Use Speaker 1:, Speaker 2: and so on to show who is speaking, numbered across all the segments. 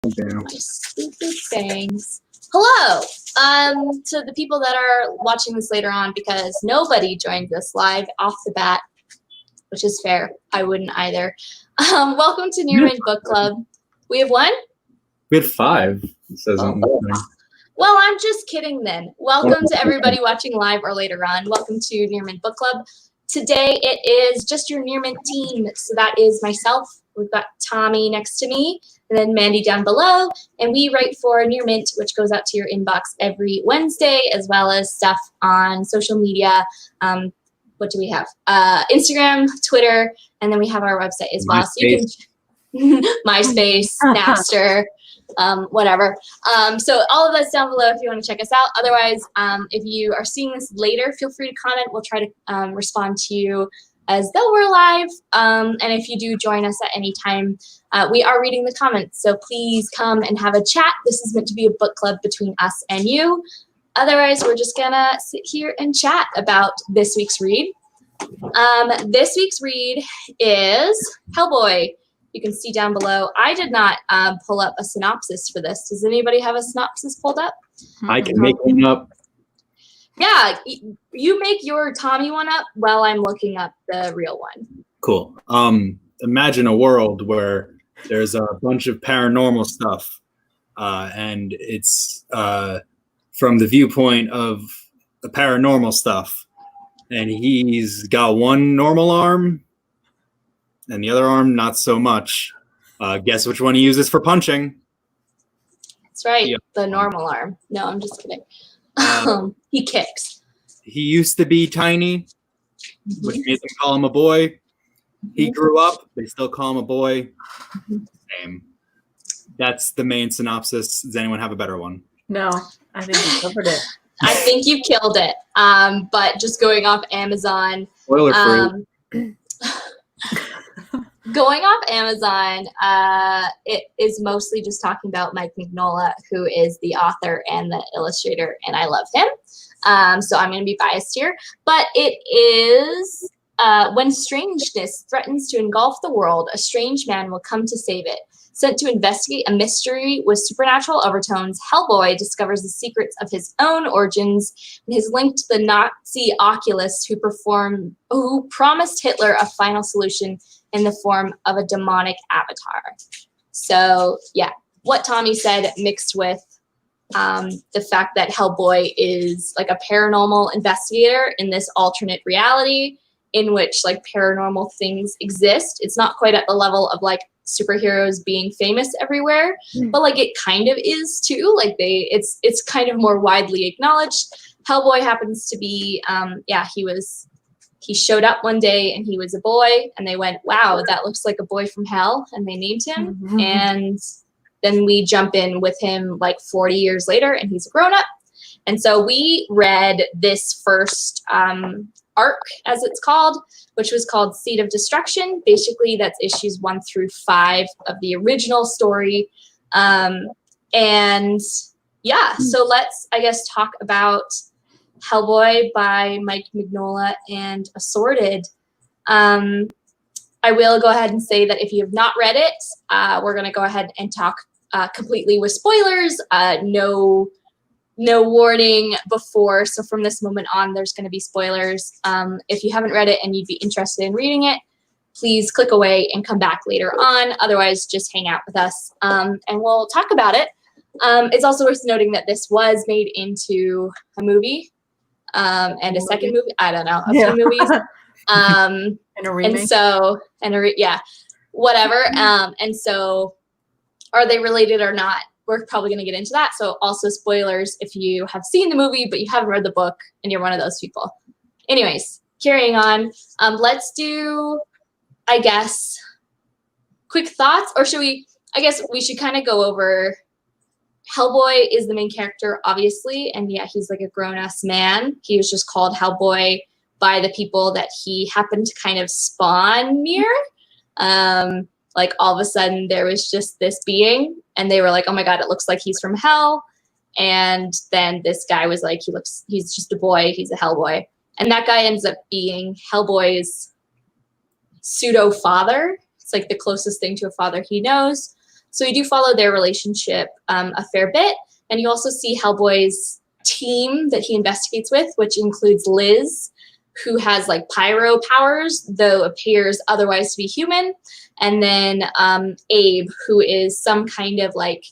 Speaker 1: Damn.
Speaker 2: Stupid things. Hello! To the people that are watching this later on, because nobody joined us live off the bat, which is fair. I wouldn't either. Welcome to Near Mint Book Club. We have one?
Speaker 1: We had 5. It says on the thing.
Speaker 2: Well, I'm just kidding then. Welcome to everybody watching live or later on. Welcome to Near Mint Book Club. Today it is just your Near Mint team. So that is myself. We've got Tommy next to me, and then Mandy down below. And we write for Near Mint, which goes out to your inbox every Wednesday, as well as stuff on social media. What do we have? Instagram, Twitter, and then we have our website as well. So you can MySpace, Napster, whatever. So all of that's down below if you want to check us out. Otherwise, if you are seeing this later, feel free to comment. We'll try to respond to you as though we're live. And if you do join us at any time, we are reading the comments. So please come and have a chat. This is meant to be a book club between us and you. Otherwise, we're just gonna sit here and chat about this week's read. This week's read is Hellboy. You can see down below. I did not pull up a synopsis for this. Does anybody have a synopsis pulled up?
Speaker 1: I can make one up.
Speaker 2: Yeah, you make your Tommy one up while I'm looking up the real one.
Speaker 1: Cool. Imagine a world where there's a bunch of paranormal stuff, and it's from the viewpoint of the paranormal stuff. And he's got one normal arm, and the other arm not so much. Guess which one he uses for punching?
Speaker 2: That's right,
Speaker 1: Yeah.
Speaker 2: The normal arm. No, I'm just kidding. He kicks.
Speaker 1: He used to be tiny, which made them call him a boy. He grew up. They still call him a boy. Same. That's the main synopsis. Does anyone have a better one?
Speaker 3: No, I think you covered it.
Speaker 2: I think you killed it. But just going off Amazon.
Speaker 1: Spoiler free.
Speaker 2: Going off Amazon, it is mostly just talking about Mike Mignola, who is the author and the illustrator, and I love him. So I'm going to be biased here. But it is, when strangeness threatens to engulf the world, a strange man will come to save it. Sent to investigate a mystery with supernatural overtones, Hellboy discovers the secrets of his own origins and his link to the Nazi oculist who promised Hitler a final solution in the form of a demonic avatar. So, yeah, what Tommy said mixed with the fact that Hellboy is like a paranormal investigator in this alternate reality in which like paranormal things exist. It's not quite at the level of like superheroes being famous everywhere, but like it kind of is too. Like it's kind of more widely acknowledged. Hellboy happens to be, he showed up one day and he was a boy, and they went, wow, that looks like a boy from hell, and they named him.
Speaker 3: Mm-hmm.
Speaker 2: And then we jump in with him like 40 years later, and he's a grown up. And so we read this first arc, as it's called, which was called Seed of Destruction. Basically, that's issues 1 through 5 of the original story. And yeah, so let's, I guess, talk about Hellboy by Mike Mignola and Assorted. I will go ahead and say that if you have not read it, we're going to go ahead and talk completely with spoilers. No warning before, so from this moment on, there's going to be spoilers. If you haven't read it and you'd be interested in reading it, please click away and come back later on. Otherwise, just hang out with us, and we'll talk about it. It's also worth noting that this was made into a movie and a second movie. I don't know, a few movies.
Speaker 3: And a remake.
Speaker 2: Whatever. And so, are they related or not? We're probably going to get into that. So also spoilers if you have seen the movie, but you haven't read the book and you're one of those people. Anyways, carrying on. Let's do, I guess, quick thoughts. Or should we, I guess we should kind of go over, Hellboy is the main character, obviously. And yeah, he's like a grown-ass man. He was just called Hellboy by the people that he happened to kind of spawn near. Like all of a sudden there was just this being, and they were like, oh my God, it looks like he's from hell. And then this guy was like, he's just a boy, he's a Hellboy. And that guy ends up being Hellboy's pseudo father. It's like the closest thing to a father he knows. So you do follow their relationship a fair bit. And you also see Hellboy's team that he investigates with, which includes Liz, who has like pyro powers, though appears otherwise to be human. And then Abe, who is some kind of like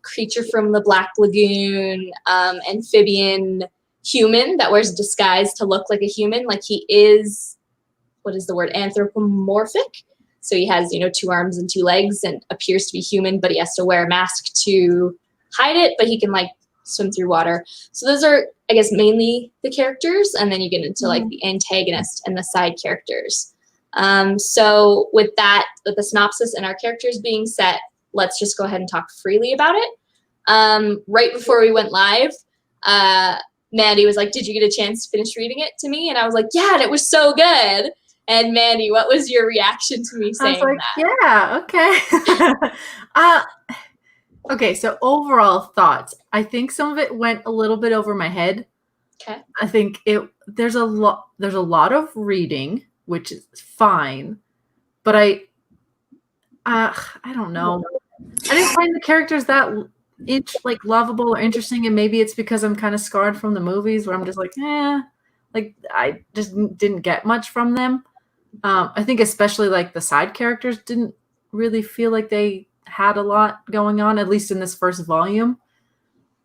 Speaker 2: creature from the Black Lagoon, amphibian human that wears a disguise to look like a human. Like he is, what is the word, anthropomorphic. So he has, 2 arms and 2 legs and appears to be human, but he has to wear a mask to hide it, but he can like swim through water. So those are, I guess, mainly the characters, and then you get into like the antagonist and the side characters. So with that, with the synopsis and our characters being set, let's just go ahead and talk freely about it. Right before we went live, Mandy was like, "Did you get a chance to finish reading it to me?" And I was like, "Yeah, and it was so good." And Mandy, what was your reaction to me saying that?
Speaker 3: Yeah, okay. Okay, so overall thoughts. I think some of it went a little bit over my head.
Speaker 2: Okay.
Speaker 3: I think there's a lot of reading, which is fine, but I don't know. I didn't find the characters that lovable or interesting, and maybe it's because I'm kind of scarred from the movies where I'm just like, like I just didn't get much from them. I think especially like the side characters didn't really feel like they had a lot going on, at least in this first volume.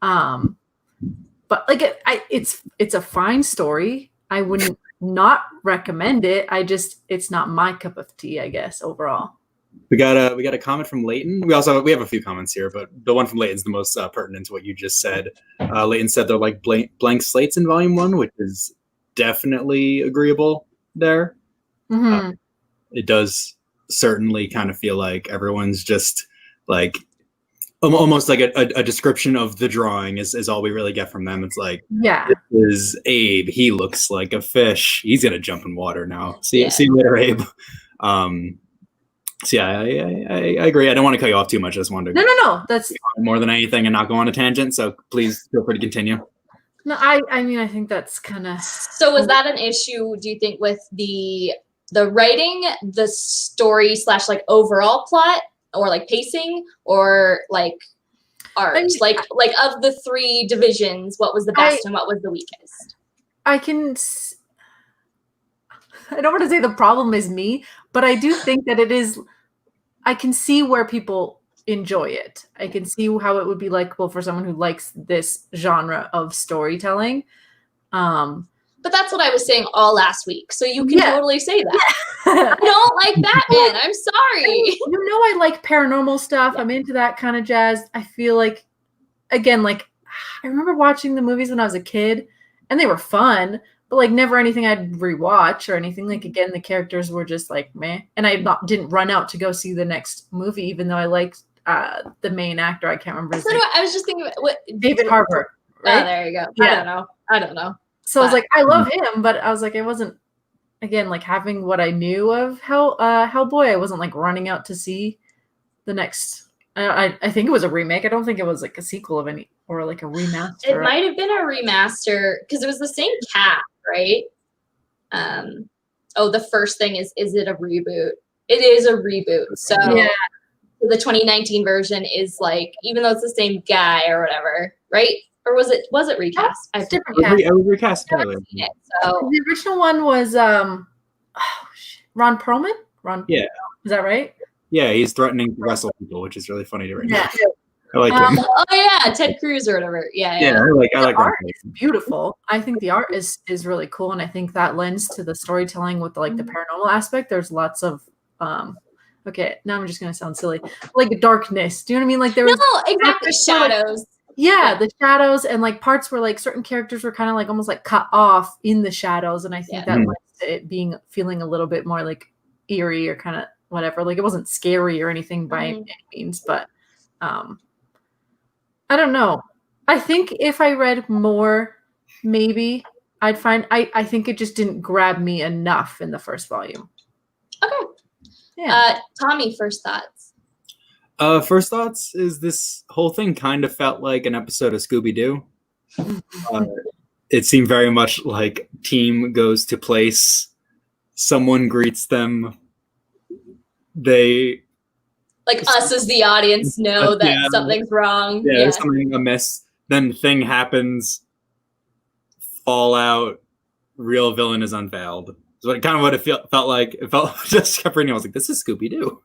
Speaker 3: But like it's a fine story. I wouldn't not recommend it. It's not my cup of tea, I guess, overall.
Speaker 1: We got a comment from Leighton. We have a few comments here, but the one from Leighton's the most pertinent to what you just said. Leighton said they're like blank slates in volume 1, which is definitely agreeable there.
Speaker 3: Mm-hmm.
Speaker 1: It does certainly kind of feel like everyone's just like almost like a description of the drawing is all we really get from them. It's like,
Speaker 3: yeah,
Speaker 1: this is Abe. He looks like a fish. He's gonna jump in water now. See you later, Abe. So yeah, I agree. I don't want to cut you off too much. I just wanted to
Speaker 3: no. That's
Speaker 1: more than anything and not go on a tangent. So please feel free to continue.
Speaker 3: No, I mean I think that's kind of.
Speaker 2: So was that an issue? Do you think with the writing, the story / like overall plot, or like pacing, or like art? I mean, like of the 3 divisions, what was the best and what was the weakest?
Speaker 3: I don't want to say the problem is me, but I do think that it is. I can see where people enjoy it. I can see how it would be likable for someone who likes this genre of storytelling.
Speaker 2: But that's what I was saying all last week. So you can totally say that. Yeah. I don't like Batman. I'm sorry.
Speaker 3: I like paranormal stuff. Yeah. I'm into that kind of jazz. I feel like, again, like I remember watching the movies when I was a kid and they were fun, but like never anything I'd rewatch or anything. Like, again, the characters were just like, meh. And I didn't run out to go see the next movie, even though I liked the main actor. I can't remember his name.
Speaker 2: I was just thinking about
Speaker 3: David Harbour. Right?
Speaker 2: Oh, there you go. Yeah. I don't know.
Speaker 3: So I was like, I love him, but I was like, it wasn't, again, like having what I knew of Hellboy. I wasn't like running out to see the next. I think it was a remake. I don't think it was like a sequel of any or like a remaster.
Speaker 2: It might have been a remaster because it was the same cast, right? The first thing is it a reboot? It is a reboot. So the 2019 version is like, even though it's the same guy or whatever, right? Or was it recast?
Speaker 1: I different cast. It was recast.
Speaker 2: So
Speaker 3: the original one was Ron Perlman.
Speaker 1: Yeah,
Speaker 3: is that right?
Speaker 1: Yeah, he's threatening to wrestle people, which is really funny to read. Yeah. I like him.
Speaker 2: Oh yeah, Ted Cruz or whatever. Yeah.
Speaker 1: I like
Speaker 3: art is beautiful. I think the art is really cool, and I think that lends to the storytelling with the paranormal aspect. There's lots of okay, now I'm just gonna sound silly, like darkness. Do you know what I mean? Like there was
Speaker 2: exactly shadows.
Speaker 3: The shadows, and like parts where like certain characters were kind of like almost like cut off in the shadows, and I think that led to it feeling a little bit more like eerie or kind of whatever. Like it wasn't scary or anything by any means, but I don't know. I think if I read more, maybe I'd find. I think it just didn't grab me enough in the first volume.
Speaker 2: Okay. Yeah. Tommy, first thoughts.
Speaker 1: First thoughts is this whole thing kind of felt like an episode of Scooby-Doo. It seemed very much like team goes to place, someone greets them, they
Speaker 2: Like us as the audience know that
Speaker 1: Yeah.
Speaker 2: something's wrong.
Speaker 1: Yeah, there's something amiss. Then thing happens. Fallout. Real villain is unveiled. So kind of what it felt like. It felt just kept reading. I was like, this is Scooby Doo.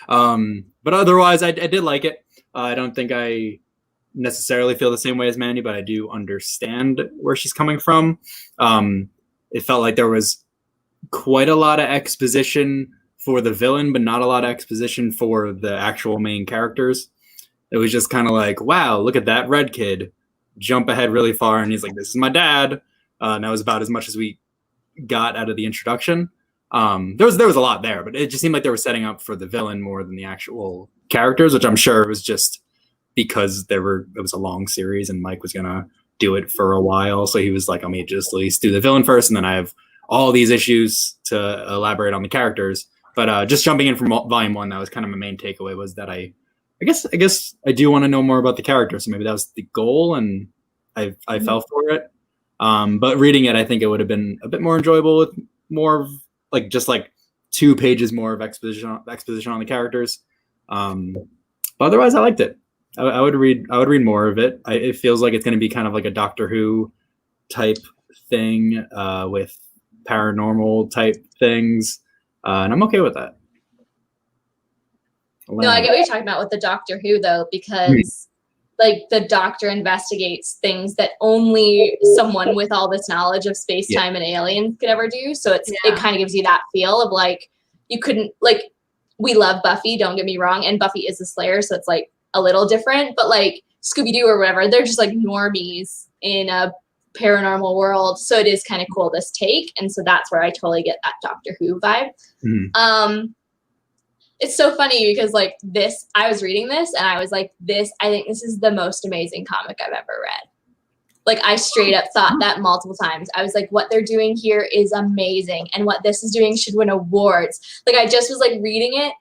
Speaker 1: But otherwise, I did like it. I don't think I necessarily feel the same way as Mandy, but I do understand where she's coming from. It felt like there was quite a lot of exposition for the villain, but not a lot of exposition for the actual main characters. It was just kind of like, wow, look at that red kid jump ahead really far, and he's like, this is my dad. And that was about as much as we got out of the introduction. There was a lot there, but it just seemed like they were setting up for the villain more than the actual characters, which I'm sure was just because it was a long series and Mike was gonna do it for a while, so he was like, let me just at least do the villain first, and then I have all these issues to elaborate on the characters. But just jumping in from volume 1, that was kind of my main takeaway, was that I guess I do want to know more about the characters, so maybe that was the goal, and I fell for it. But reading it, I think it would have been a bit more enjoyable with more of just 2 pages more of exposition on the characters. But otherwise, I liked it. I would read more of it. It feels like it's going to be kind of like a Doctor Who type thing with paranormal type things, and I'm okay with that.
Speaker 2: No, I get what you're talking about with the Doctor Who, though, because the Doctor investigates things that only someone with all this knowledge of space, time, and aliens could ever do. So it kind of gives you that feel of you couldn't, we love Buffy, don't get me wrong, and Buffy is a Slayer, so it's a little different, but Scooby-Doo or whatever, they're just normies in a paranormal world. So it is kind of cool, this take. And so that's where I totally get that Doctor Who vibe. It's so funny because I was reading this and I was like, I think this is the most amazing comic I've ever read. I straight up thought that multiple times. I was like, what they're doing here is amazing. And what this is doing should win awards. I just was reading it,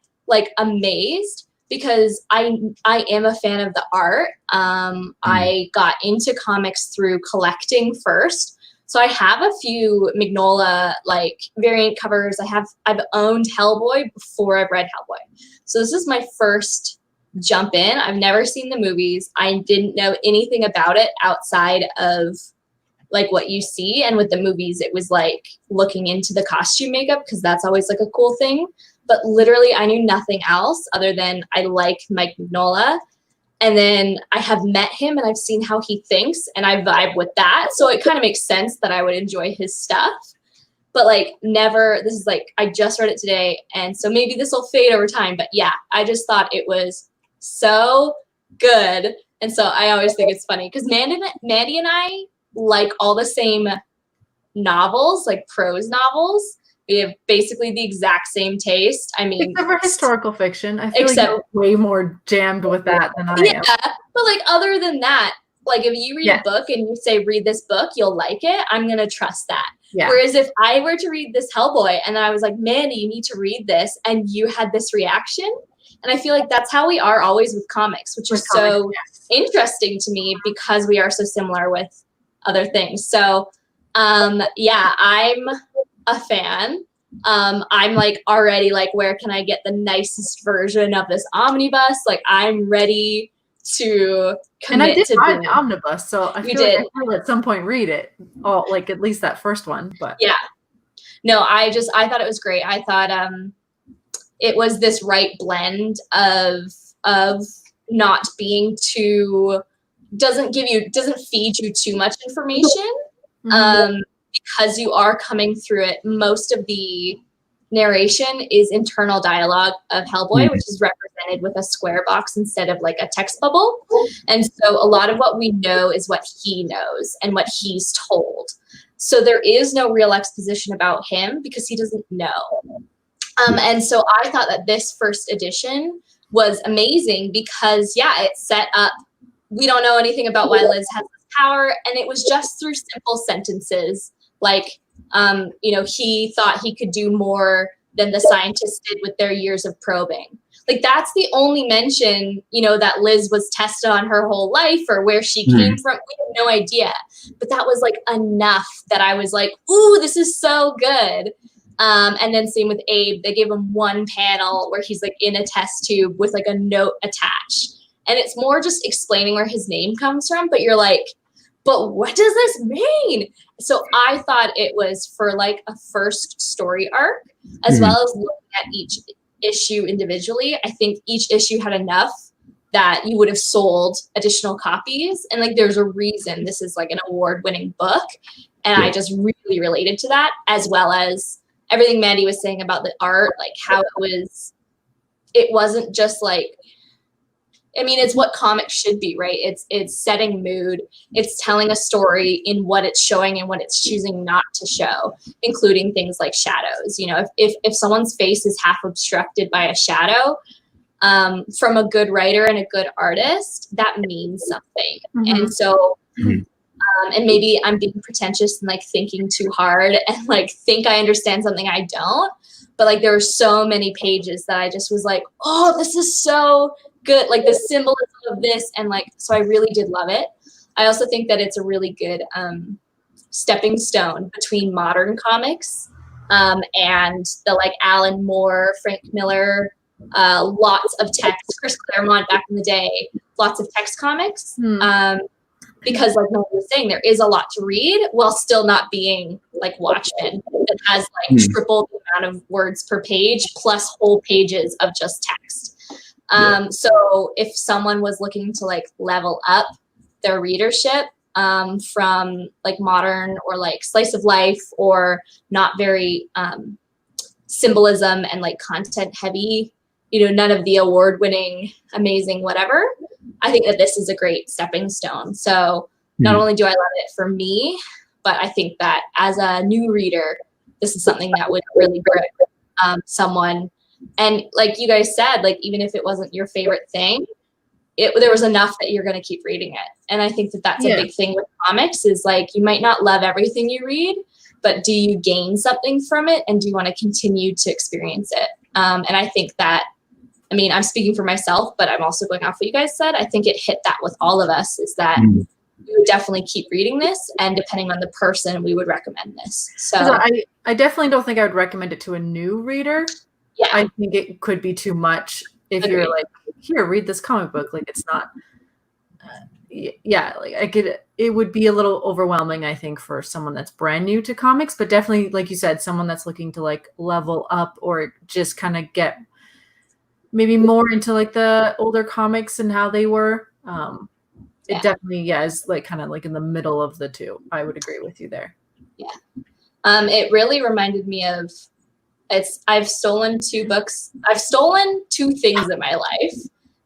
Speaker 2: amazed, because I am a fan of the art. I got into comics through collecting first. So I have a few Mignola variant covers. I've owned Hellboy before I've read Hellboy. So this is my first jump in. I've never seen the movies. I didn't know anything about it outside of what you see. And with the movies, it was looking into the costume makeup, because that's always a cool thing. But literally I knew nothing else other than I like Mike Mignola. And then I have met him and I've seen how he thinks and I vibe with that. So it kind of makes sense that I would enjoy his stuff. But never, this is I just read it today. And so maybe this will fade over time. But yeah, I just thought it was so good. And so I always think it's funny because Mandy and I like all the same novels, prose novels. We have basically the exact same taste. I mean,
Speaker 3: except for historical fiction. I feel you're way more jammed with that than I am.
Speaker 2: Yeah, but other than that, if you read a book and you say, read this book, you'll like it, I'm going to trust that. Yeah. Whereas if I were to read this Hellboy and then I was like, Mandy, you need to read this, and you had this reaction, and I feel that's how we are always with comics, which is so interesting to me because we are so similar with other things. So, yeah, I'm a fan. I'm already where can I get the nicest version of this omnibus? I'm ready to commit.
Speaker 3: And I did buy the omnibus, so I feel I will at some point read it. Oh, at least that first one. But
Speaker 2: yeah, no, I thought it was great. I thought it was this right blend of not being too doesn't feed you too much information. Because you are coming through it, most of the narration is internal dialogue of Hellboy, which is represented with a square box instead of a text bubble. And so a lot of what we know is what he knows and what he's told. So there is no real exposition about him because he doesn't know. And so I thought that this first edition was amazing because, it set up, we don't know anything about why Liz has this power, and it was just through simple sentences. He thought he could do more than the scientists did with their years of probing. That's the only mention, that Liz was tested on her whole life or where she came from. We have no idea. But that was enough that I was ooh, this is so good. And then same with Abe, they gave him one panel where he's like in a test tube with like a note attached. And it's more just explaining where his name comes from, but you're like, but what does this mean? So I thought it was for like a first story arc, as well as looking at each issue individually. I think each issue had enough that you would have sold additional copies. And like, there's a reason this is like an award-winning book. And I just really related to that, as well as everything Mandy was saying about the art, like how it wasn't just like, I mean, it's what comics should be, right? It's setting mood. It's telling a story in what it's showing and what it's choosing not to show, including things like shadows. You know, if someone's face is half obstructed by a shadow, from a good writer and a good artist, that means something. And so, and maybe I'm being pretentious and like thinking too hard and like think I understand something I don't. But like there were so many pages that I just was like, oh, this is so good, like the symbolism of this, and like, so I really did love it. I also think that it's a really good stepping stone between modern comics and the like Alan Moore, Frank Miller, lots of text, Chris Claremont back in the day, lots of text comics. Because like Noel was saying, there is a lot to read while still not being like Watchmen that has like triple the amount of words per page plus whole pages of just text. So if someone was looking to like level up their readership from like modern or like slice of life or not very symbolism and like content heavy, you know, none of the award-winning, amazing, whatever, I think that this is a great stepping stone. So not only do I love it for me, but I think that as a new reader, this is something that would really grip someone. And like you guys said, like even if it wasn't your favorite thing, there was enough that you're going to keep reading it. And I think that that's a big thing with comics is like you might not love everything you read, but do you gain something from it? And do you want to continue to experience it? And I think that, I mean, I'm speaking for myself, but I'm also going off what you guys said. I think it hit that with all of us is that we would definitely keep reading this. And depending on the person, we would recommend this. So
Speaker 3: I definitely don't think I would recommend it to a new reader. Yeah. I think it could be too much if you're like, here, read this comic book. Like it's not, like it would be a little overwhelming, I think, for someone that's brand new to comics, but definitely, like you said, someone that's looking to like level up or just kind of get maybe more into like the older comics and how they were. It definitely, is like kind of like in the middle of the two. I would agree with you there.
Speaker 2: Yeah. It really reminded me of, I've stolen 2 books. I've stolen 2 things in my life,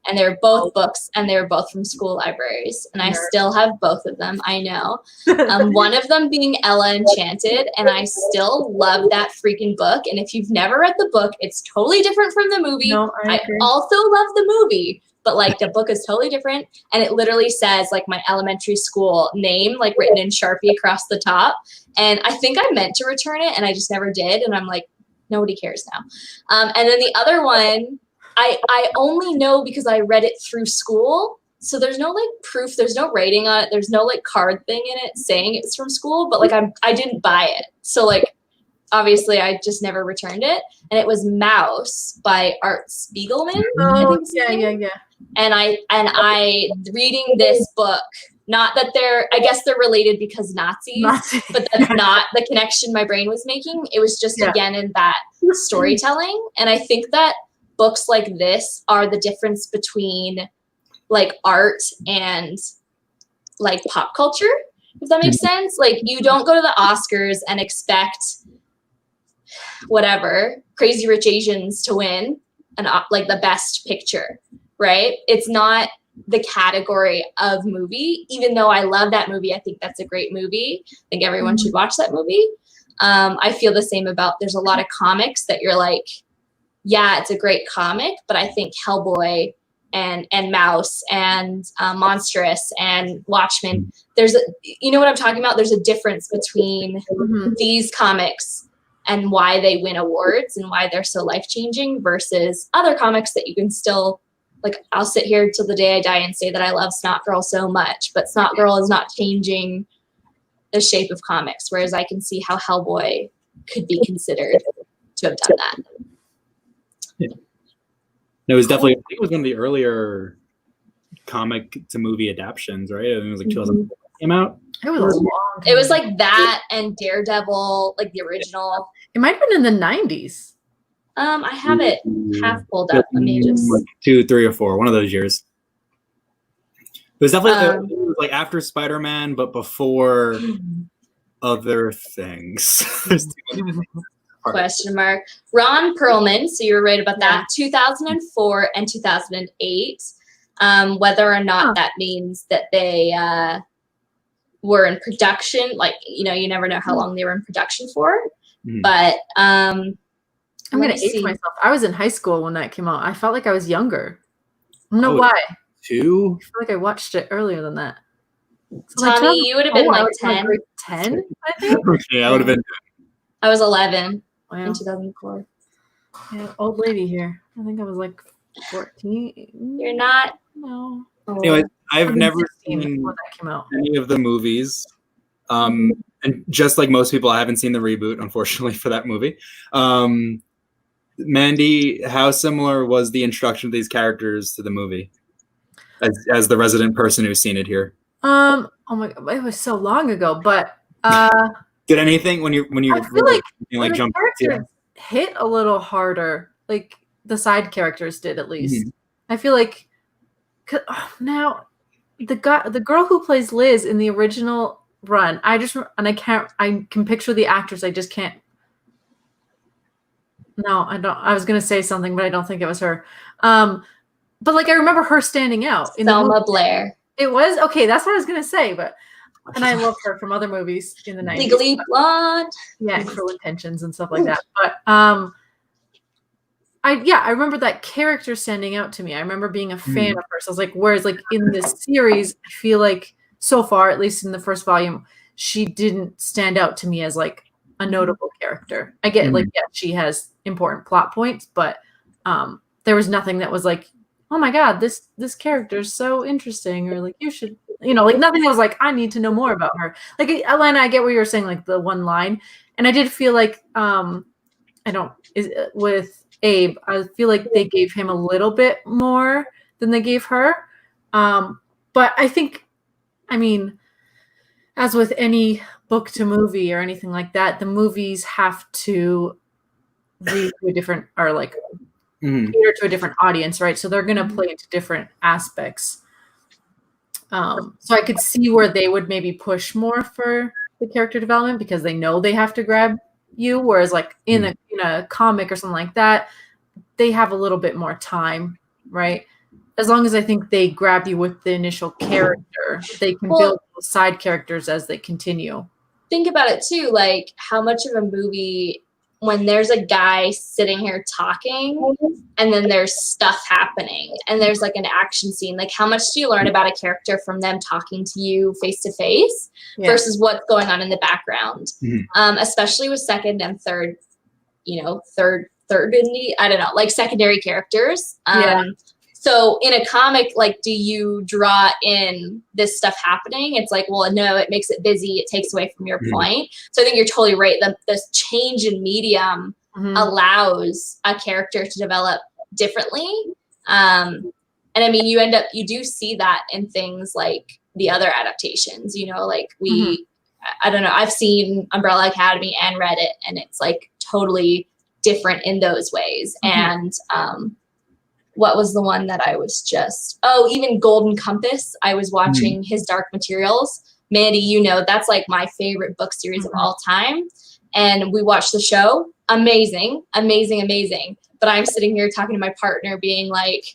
Speaker 2: and they're both books, and they were both from school libraries, and I still have both of them. I know. One of them being Ella Enchanted, and I still love that freaking book. And if you've never read the book, it's totally different from the movie.
Speaker 3: No, I
Speaker 2: also love the movie, but like the book is totally different, and it literally says like my elementary school name like written in Sharpie across the top. And I think I meant to return it, and I just never did. And I'm like, nobody cares now. And then the other one, I only know because I read it through school. So there's no like proof, there's no rating on it, there's no like card thing in it saying it's from school, but like I didn't buy it. So like obviously I just never returned it. And it was Mouse by Art Spiegelman.
Speaker 3: Oh, yeah.
Speaker 2: And I reading this book, not that I guess they're related because Nazis, but that's not the connection my brain was making. It was just again in that storytelling. And I think that books like this are the difference between like art and like pop culture, if that makes sense. Like you don't go to the Oscars and expect whatever Crazy Rich Asians to win like the best picture, right? It's not the category of movie, even though I love that movie. I think that's a great movie. I think everyone should watch that movie. I feel the same about, there's a lot of comics that you're like, yeah, it's a great comic, but I think Hellboy and Mouse and Monstrous and Watchmen, you know what I'm talking about? There's a difference between these comics and why they win awards and why they're so life-changing versus other comics that you can still, like, I'll sit here till the day I die and say that I love Snot Girl so much, but Snot Girl is not changing the shape of comics, whereas I can see how Hellboy could be considered to have done that.
Speaker 1: Yeah. No, it was definitely, I think it was one of the earlier comic to movie adaptions, right? I think it was like 2004 came out.
Speaker 3: It was a long time.
Speaker 2: It was like that and Daredevil, like the original.
Speaker 3: It might have been in the 90s.
Speaker 2: I have it half pulled up. Let me just
Speaker 1: like 2, 3, or 4, one of those years. It was definitely it was like after Spider-Man, but before other things.
Speaker 2: Question mark. Ron Perlman, so you were right about that. 2004 and 2008. Whether or not that means that they were in production, like, you know, you never know how long they were in production for. But
Speaker 3: I'm gonna age myself. I was in high school when that came out. I felt like I was younger. I don't know why.
Speaker 1: 2?
Speaker 3: I feel like I watched it earlier than that. So
Speaker 2: Tommy,
Speaker 3: like,
Speaker 2: you would have been like 10.
Speaker 3: 10, I think.
Speaker 1: Yeah, I would have been.
Speaker 2: I was 11
Speaker 3: Wow.
Speaker 2: in 2004.
Speaker 3: Yeah, old lady here. I think I was like 14.
Speaker 2: You're not.
Speaker 3: No.
Speaker 1: Anyway, I've never
Speaker 3: 16
Speaker 1: seen
Speaker 3: before that came out.
Speaker 1: any of the movies. And just like most people, I haven't seen the reboot, unfortunately, for that movie. Mandy, how similar was the introduction of these characters to the movie? As the resident person who's seen it here.
Speaker 3: Oh my god, it was so long ago, but
Speaker 1: did anything when you
Speaker 3: I feel like
Speaker 1: jump
Speaker 3: characters hit a little harder, like the side characters did at least. I feel like now the girl who plays Liz in the original run, I can picture the actors, I just can't. No, I don't. I was gonna say something, but I don't think it was her. But like I remember her standing out in
Speaker 2: Selma Blair.
Speaker 3: It was okay. That's what I was gonna say, and I love her from other movies in the 90s.
Speaker 2: Legally Blonde.
Speaker 3: Yeah, Cruel Intentions and stuff like that. But I remember that character standing out to me. I remember being a fan of hers. I was like, whereas like in this series, I feel like so far, at least in the first volume, she didn't stand out to me as like a notable character. I get like, yeah, she has important plot points, but there was nothing that was like, oh my god, this character is so interesting, or like you should, like nothing that was like, I need to know more about her. Like Alana, I get what you were saying, like the one line, and I did feel like with Abe, I feel like they gave him a little bit more than they gave her, but I think, I mean, as with any book to movie or anything like that, the movies have to read to a different, or like cater to a different audience, right? So they're going to play into different aspects. So I could see where they would maybe push more for the character development because they know they have to grab you, whereas like in a comic or something like that, they have a little bit more time, right? As long as I think they grab you with the initial character, they can build those side characters as they continue.
Speaker 2: Think about it too, like how much of a movie, when there's a guy sitting here talking and then there's stuff happening and there's like an action scene, like how much do you learn about a character from them talking to you face to face versus what's going on in the background? Especially with second and third, secondary characters. So in a comic, like, do you draw in this stuff happening? It's like, well, no, it makes it busy. It takes away from your point. So I think you're totally right. The change in medium allows a character to develop differently. And I mean, you do see that in things like the other adaptations, like I don't know, I've seen Umbrella Academy and read it, and it's like totally different in those ways. And, what was the one that I was even Golden Compass. I was watching his Dark Materials. Mandy, that's like my favorite book series of all time. And we watched the show. Amazing, amazing, amazing. But I'm sitting here talking to my partner being like,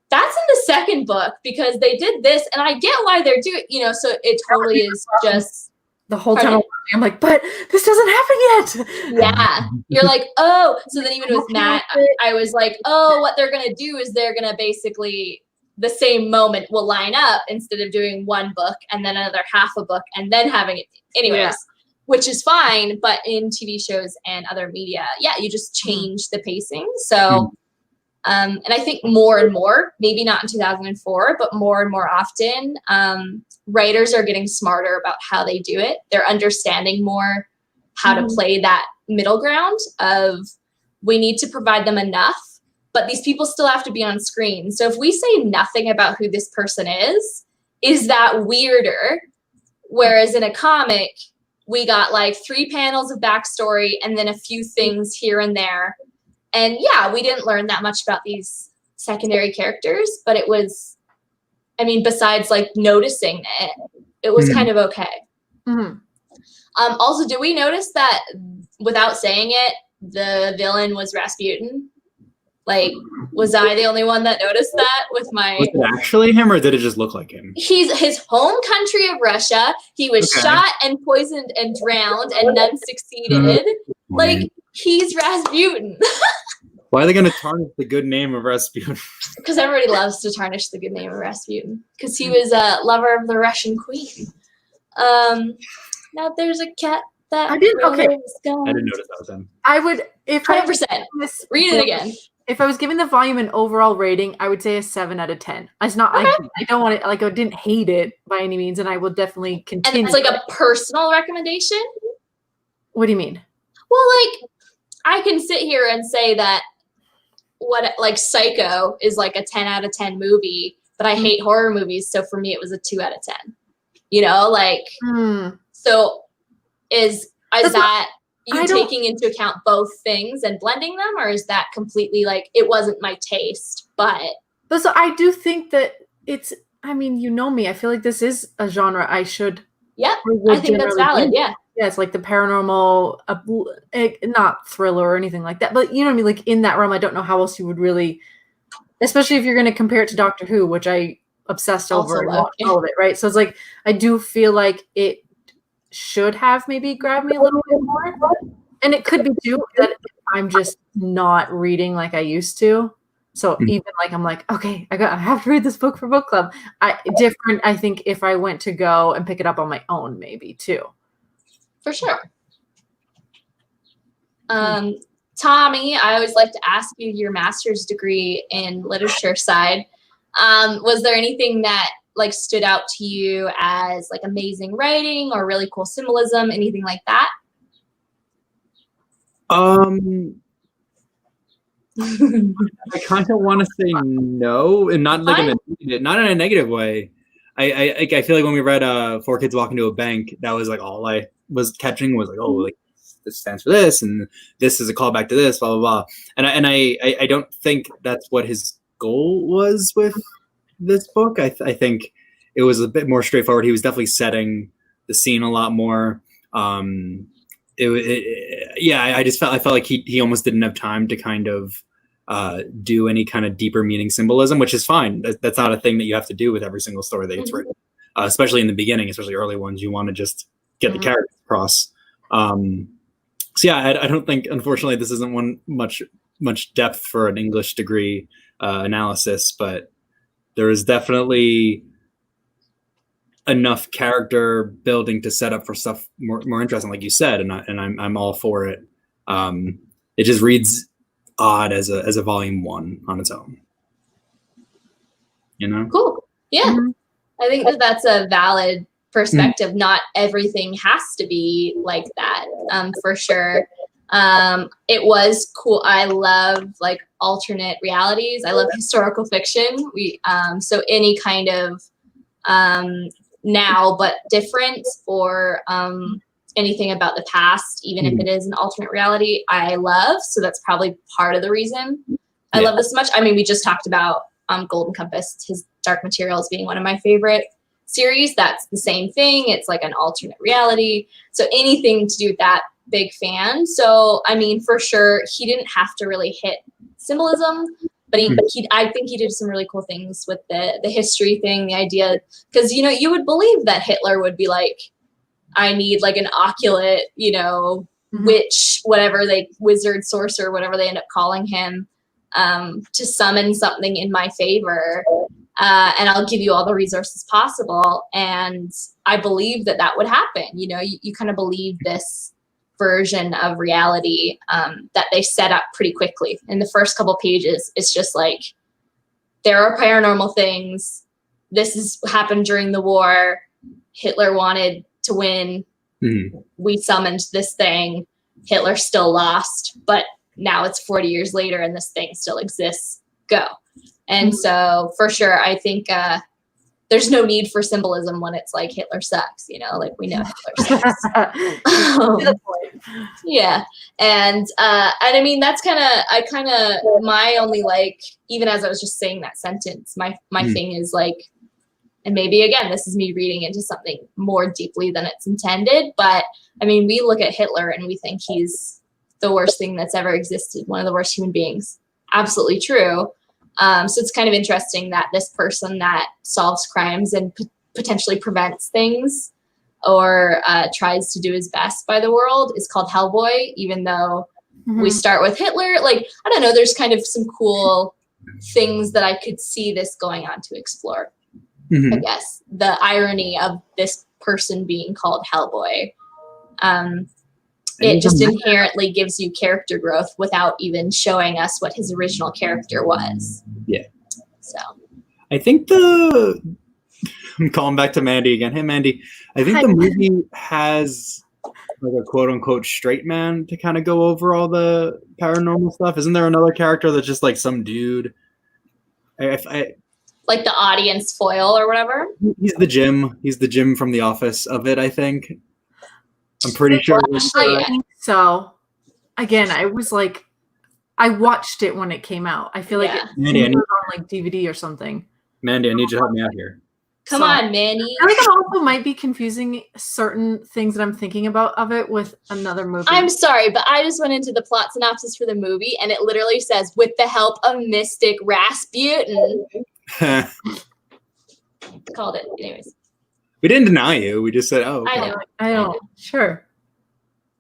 Speaker 2: that's in the second book because they did this. And I get why they're doing, so it totally is just.
Speaker 3: The whole time I'm like, but this doesn't happen yet.
Speaker 2: Yeah. You're like, oh. So then even with Matt, I was like, oh, what they're going to do is they're going to basically the same moment will line up instead of doing one book and then another half a book and then having it anyways, which is fine. But in TV shows and other media, you just change the pacing. So, and I think more and more, maybe not in 2004, but more and more often, writers are getting smarter about how they do it. They're understanding more how to play that middle ground of we need to provide them enough, but these people still have to be on screen. So if we say nothing about who this person is that weirder? Whereas in a comic, we got like 3 panels of backstory and then a few things here and there. And yeah, we didn't learn that much about these secondary characters, but it was, I mean, besides like noticing it was kind of okay.
Speaker 3: Mm-hmm.
Speaker 2: Also, did we notice that without saying it, the villain was Rasputin? Like, was I the only one that noticed that with my...
Speaker 1: Was it actually him, or did it just look like him?
Speaker 2: He's his home country of Russia. He was shot and poisoned and drowned, and none succeeded. Like, he's Rasputin.
Speaker 1: Why are they going to tarnish the good name of Rasputin?
Speaker 2: Because everybody loves to tarnish the good name of Rasputin. Because he was a lover of the Russian queen. Now there's a cat that...
Speaker 3: I didn't notice
Speaker 1: that was him.
Speaker 3: I would...
Speaker 2: 100%. Read it again.
Speaker 3: If I was giving the volume an overall rating, I would say a 7 out of 10. It's not.
Speaker 2: Okay.
Speaker 3: I don't want it. Like, I didn't hate it by any means, and I will definitely continue.
Speaker 2: And it's like a personal recommendation.
Speaker 3: What do you mean?
Speaker 2: Well, like, I can sit here and say that Psycho is like a 10 out of 10 movie, but I hate horror movies, so for me it was a 2 out of 10. You know, like, so is that you taking into account both things and blending them, or is that completely like, it wasn't my taste, but
Speaker 3: so I do think that it's, I mean, you know me, I feel like this is a genre I should.
Speaker 2: Yeah, I think that's valid. Yeah.
Speaker 3: Yeah, it's like the paranormal, not thriller or anything like that, but you know what I mean? Like, in that realm, I don't know how else you would really, especially if you're going to compare it to Doctor Who, which I obsessed over and watched all of it, right? So it's like, I do feel like it should have maybe grabbed me a little bit more. And it could be too that I'm just not reading like I used to. So even like, I'm like, okay, I have to read this book for book club. I think if I went to go and pick it up on my own, maybe too.
Speaker 2: For sure. Tommy, I always like to ask you your master's degree in literature side. Was there anything that like stood out to you as like amazing writing or really cool symbolism, anything like that?
Speaker 1: I kind of want to say no, and not like not in a negative way. I feel like when we read Four Kids Walk Into a Bank, that was like all I was catching was like, oh, like this stands for this, and this is a callback to this, blah blah blah. And I don't think that's what his goal was with this book. I think it was a bit more straightforward. He was definitely setting the scene a lot more. I felt like he almost didn't have time to kind of do any kind of deeper meaning symbolism, which is fine. That's not a thing that you have to do with every single story that gets written, especially in the beginning, especially early ones. You want to just get the characters across. I don't think, unfortunately, this isn't one much depth for an English degree analysis, but there is definitely enough character building to set up for stuff more interesting, like you said, and I'm all for it. It just reads odd as a volume 1 on its own. You know?
Speaker 2: Cool. Yeah. I think that's a valid perspective. Not everything has to be like that, for sure. It was cool. I love like alternate realities. I love historical fiction. So any kind of now but different, or anything about the past, even if it is an alternate reality, I love. So that's probably part of the reason I love this so much. I mean, we just talked about Golden Compass, his Dark Materials being one of my favorite series. That's the same thing. It's like an alternate reality. So anything to do with that, big fan. So, I mean, for sure, he didn't have to really hit symbolism, but I think he did some really cool things with the history thing, the idea, because, you know, you would believe that Hitler would be like, I need like an oculate, you know, witch, whatever wizard, sorcerer, whatever they end up calling him, to summon something in my favor. And I'll give you all the resources possible. And I believe that would happen. You know, you kind of believe this version of reality that they set up pretty quickly. In the first couple pages, it's just like, there are paranormal things. This has happened during the war. Hitler wanted to win. We summoned this thing. Hitler still lost, but now it's 40 years later and this thing still exists. Go. And so for sure, I think there's no need for symbolism when it's like Hitler sucks, you know, like we know Hitler sucks. Yeah. And I mean, that's my only, like, even as I was just saying that sentence, my thing is like, and maybe again, this is me reading into something more deeply than it's intended. But I mean, we look at Hitler and we think he's the worst thing that's ever existed, one of the worst human beings. Absolutely true. So it's kind of interesting that this person that solves crimes and potentially prevents things or tries to do his best by the world is called Hellboy, even though we start with Hitler. Like, I don't know, there's kind of some cool things that I could see this going on to explore. I guess the irony of this person being called Hellboy. It just inherently gives you character growth without even showing us what his original character was.
Speaker 1: Yeah.
Speaker 2: So
Speaker 1: I think I'm calling back to Mandy again. Hey, Mandy. I think the movie has like a quote unquote straight man to kind of go over all the paranormal stuff. Isn't there another character that's just like some dude?
Speaker 2: Like the audience foil or whatever?
Speaker 1: He's the Jim. He's the Jim from The Office of it, I think. I'm pretty sure.
Speaker 3: I think so. Again, I was like, I watched it when it came out. I feel like it was on like DVD or something.
Speaker 1: Mandy, I need you to help me out here.
Speaker 2: Come on, Mandy.
Speaker 3: I think I also might be confusing certain things that I'm thinking about of it with another movie.
Speaker 2: I'm sorry, but I just went into the plot synopsis for the movie, and it literally says, with the help of Mystic Rasputin. Called it. Anyways.
Speaker 1: We didn't deny you. We just said, oh. Okay.
Speaker 3: I know. Sure.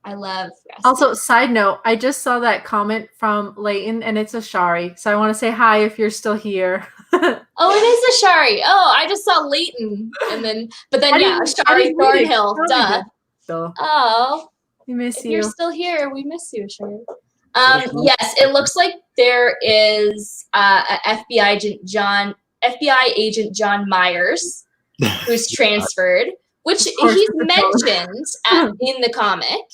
Speaker 2: I love Rasputin.
Speaker 3: Also, side note, I just saw that comment from Leighton, and it's Ashari. So I want to say hi if you're still here.
Speaker 2: Oh, it is Ashari. Oh, I just saw Leighton. But then Ashari Thornhill. Duh. Oh.
Speaker 3: We miss
Speaker 2: if
Speaker 3: you.
Speaker 2: You're still here. We miss you, Ashari. Yes, it looks like there is FBI agent John Myers, who's transferred, which he's mentioned in the comic,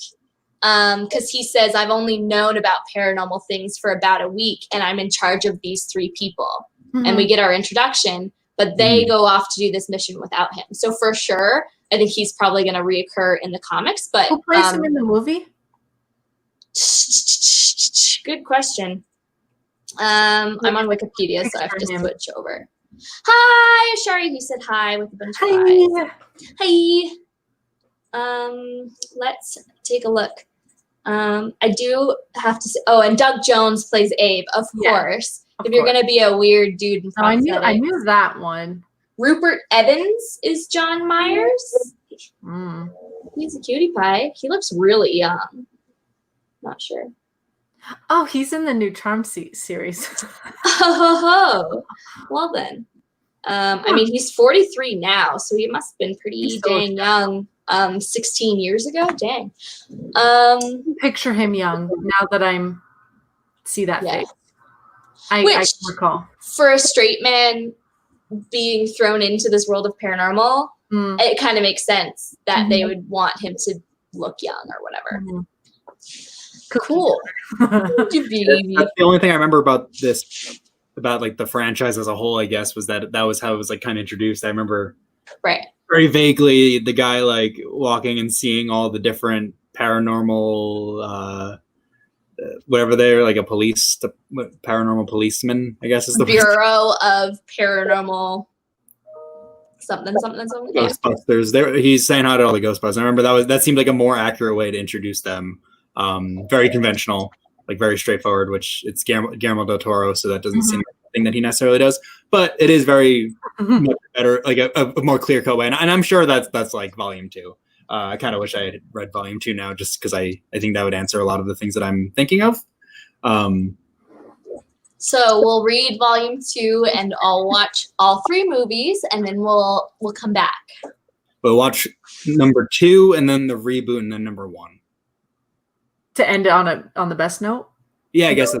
Speaker 2: because he says, I've only known about paranormal things for about a week, and I'm in charge of these 3 people. And we get our introduction, but they go off to do this mission without him. So for sure, I think he's probably going to reoccur in the comics. But
Speaker 3: who plays him in the movie?
Speaker 2: Good question. I'm on Wikipedia, so I have to switch over. Hi, Ashari. He said hi with a bunch of eyes. Hi. Let's take a look. I do have to say, and Doug Jones plays Abe, of course. If you're gonna be a weird dude in
Speaker 3: I knew that one.
Speaker 2: Rupert Evans is John Myers. He's a cutie pie. He looks really young. Not sure.
Speaker 3: Oh, he's in the new Charm series.
Speaker 2: Oh, well then. I mean, he's 43 now, so he must have been pretty dang young 16 years ago. Dang.
Speaker 3: Picture him young now that I'm see that face. I can recall.
Speaker 2: For a straight man being thrown into this world of paranormal, it kind of makes sense that they would want him to look young or whatever. Cool.
Speaker 1: That's the only thing I remember about this, about like the franchise as a whole, I guess, was that was how it was like kind of introduced. I remember very vaguely the guy like walking and seeing all the different paranormal whatever they're like, paranormal policeman, I guess is the
Speaker 2: Bureau of Paranormal something.
Speaker 1: Ghostbusters. He's saying hi to all the Ghostbusters. I remember that seemed like a more accurate way to introduce them. Very conventional, like very straightforward, which it's Guillermo del Toro, so that doesn't seem like a thing that he necessarily does. But it is very much better, like a more clear-cut way. And I'm sure that's like volume 2. I kind of wish I had read volume 2 now, just because I think that would answer a lot of the things that I'm thinking of.
Speaker 2: So we'll read volume 2, and I'll watch all 3 movies, and then we'll come back.
Speaker 1: We'll watch number 2, and then the reboot, and then number 1.
Speaker 3: To end it on the best note.
Speaker 1: Yeah, I guess.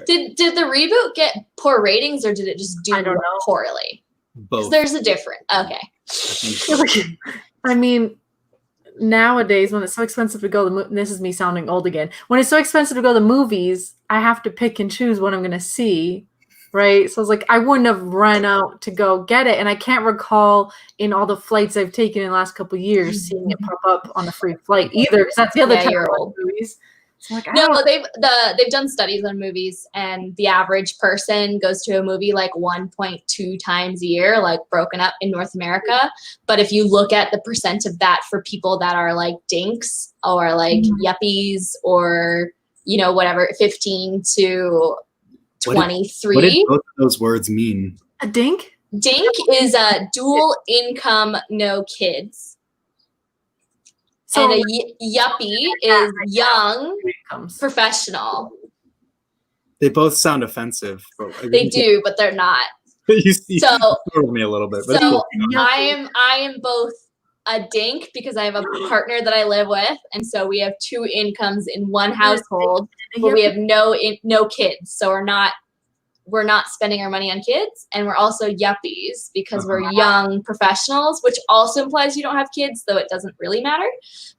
Speaker 2: Did the reboot get poor ratings, or did it just do poorly?
Speaker 1: Both.
Speaker 2: There's a difference. Okay.
Speaker 3: I mean, nowadays when it's so expensive to go to this is me sounding old again. When it's so expensive to go to the movies, I have to pick and choose what I'm going to see, right? So it's like I wouldn't have run out to go get it, and I can't recall in all the flights I've taken in the last couple of years seeing it pop up on a free flight either. Because that's the other type of movies. So like,
Speaker 2: no, they've done studies on movies, and the average person goes to a movie like 1.2 times a year, like broken up in North America. But if you look at the percent of that for people that are like dinks or like yuppies or, you know, whatever, 15 to 23.
Speaker 1: What did both of those words mean?
Speaker 3: A dink?
Speaker 2: Dink is a dual income, no kids. So, and a yuppie is young, professional.
Speaker 1: They both sound offensive.
Speaker 2: They do, but they're not.
Speaker 1: you threw me a little bit. But
Speaker 2: so I am both a dink because I have a partner that I live with, and so we have 2 incomes in one household, but we have no kids. So we're not spending our money on kids, and we're also yuppies because we're young professionals, which also implies you don't have kids, though it doesn't really matter.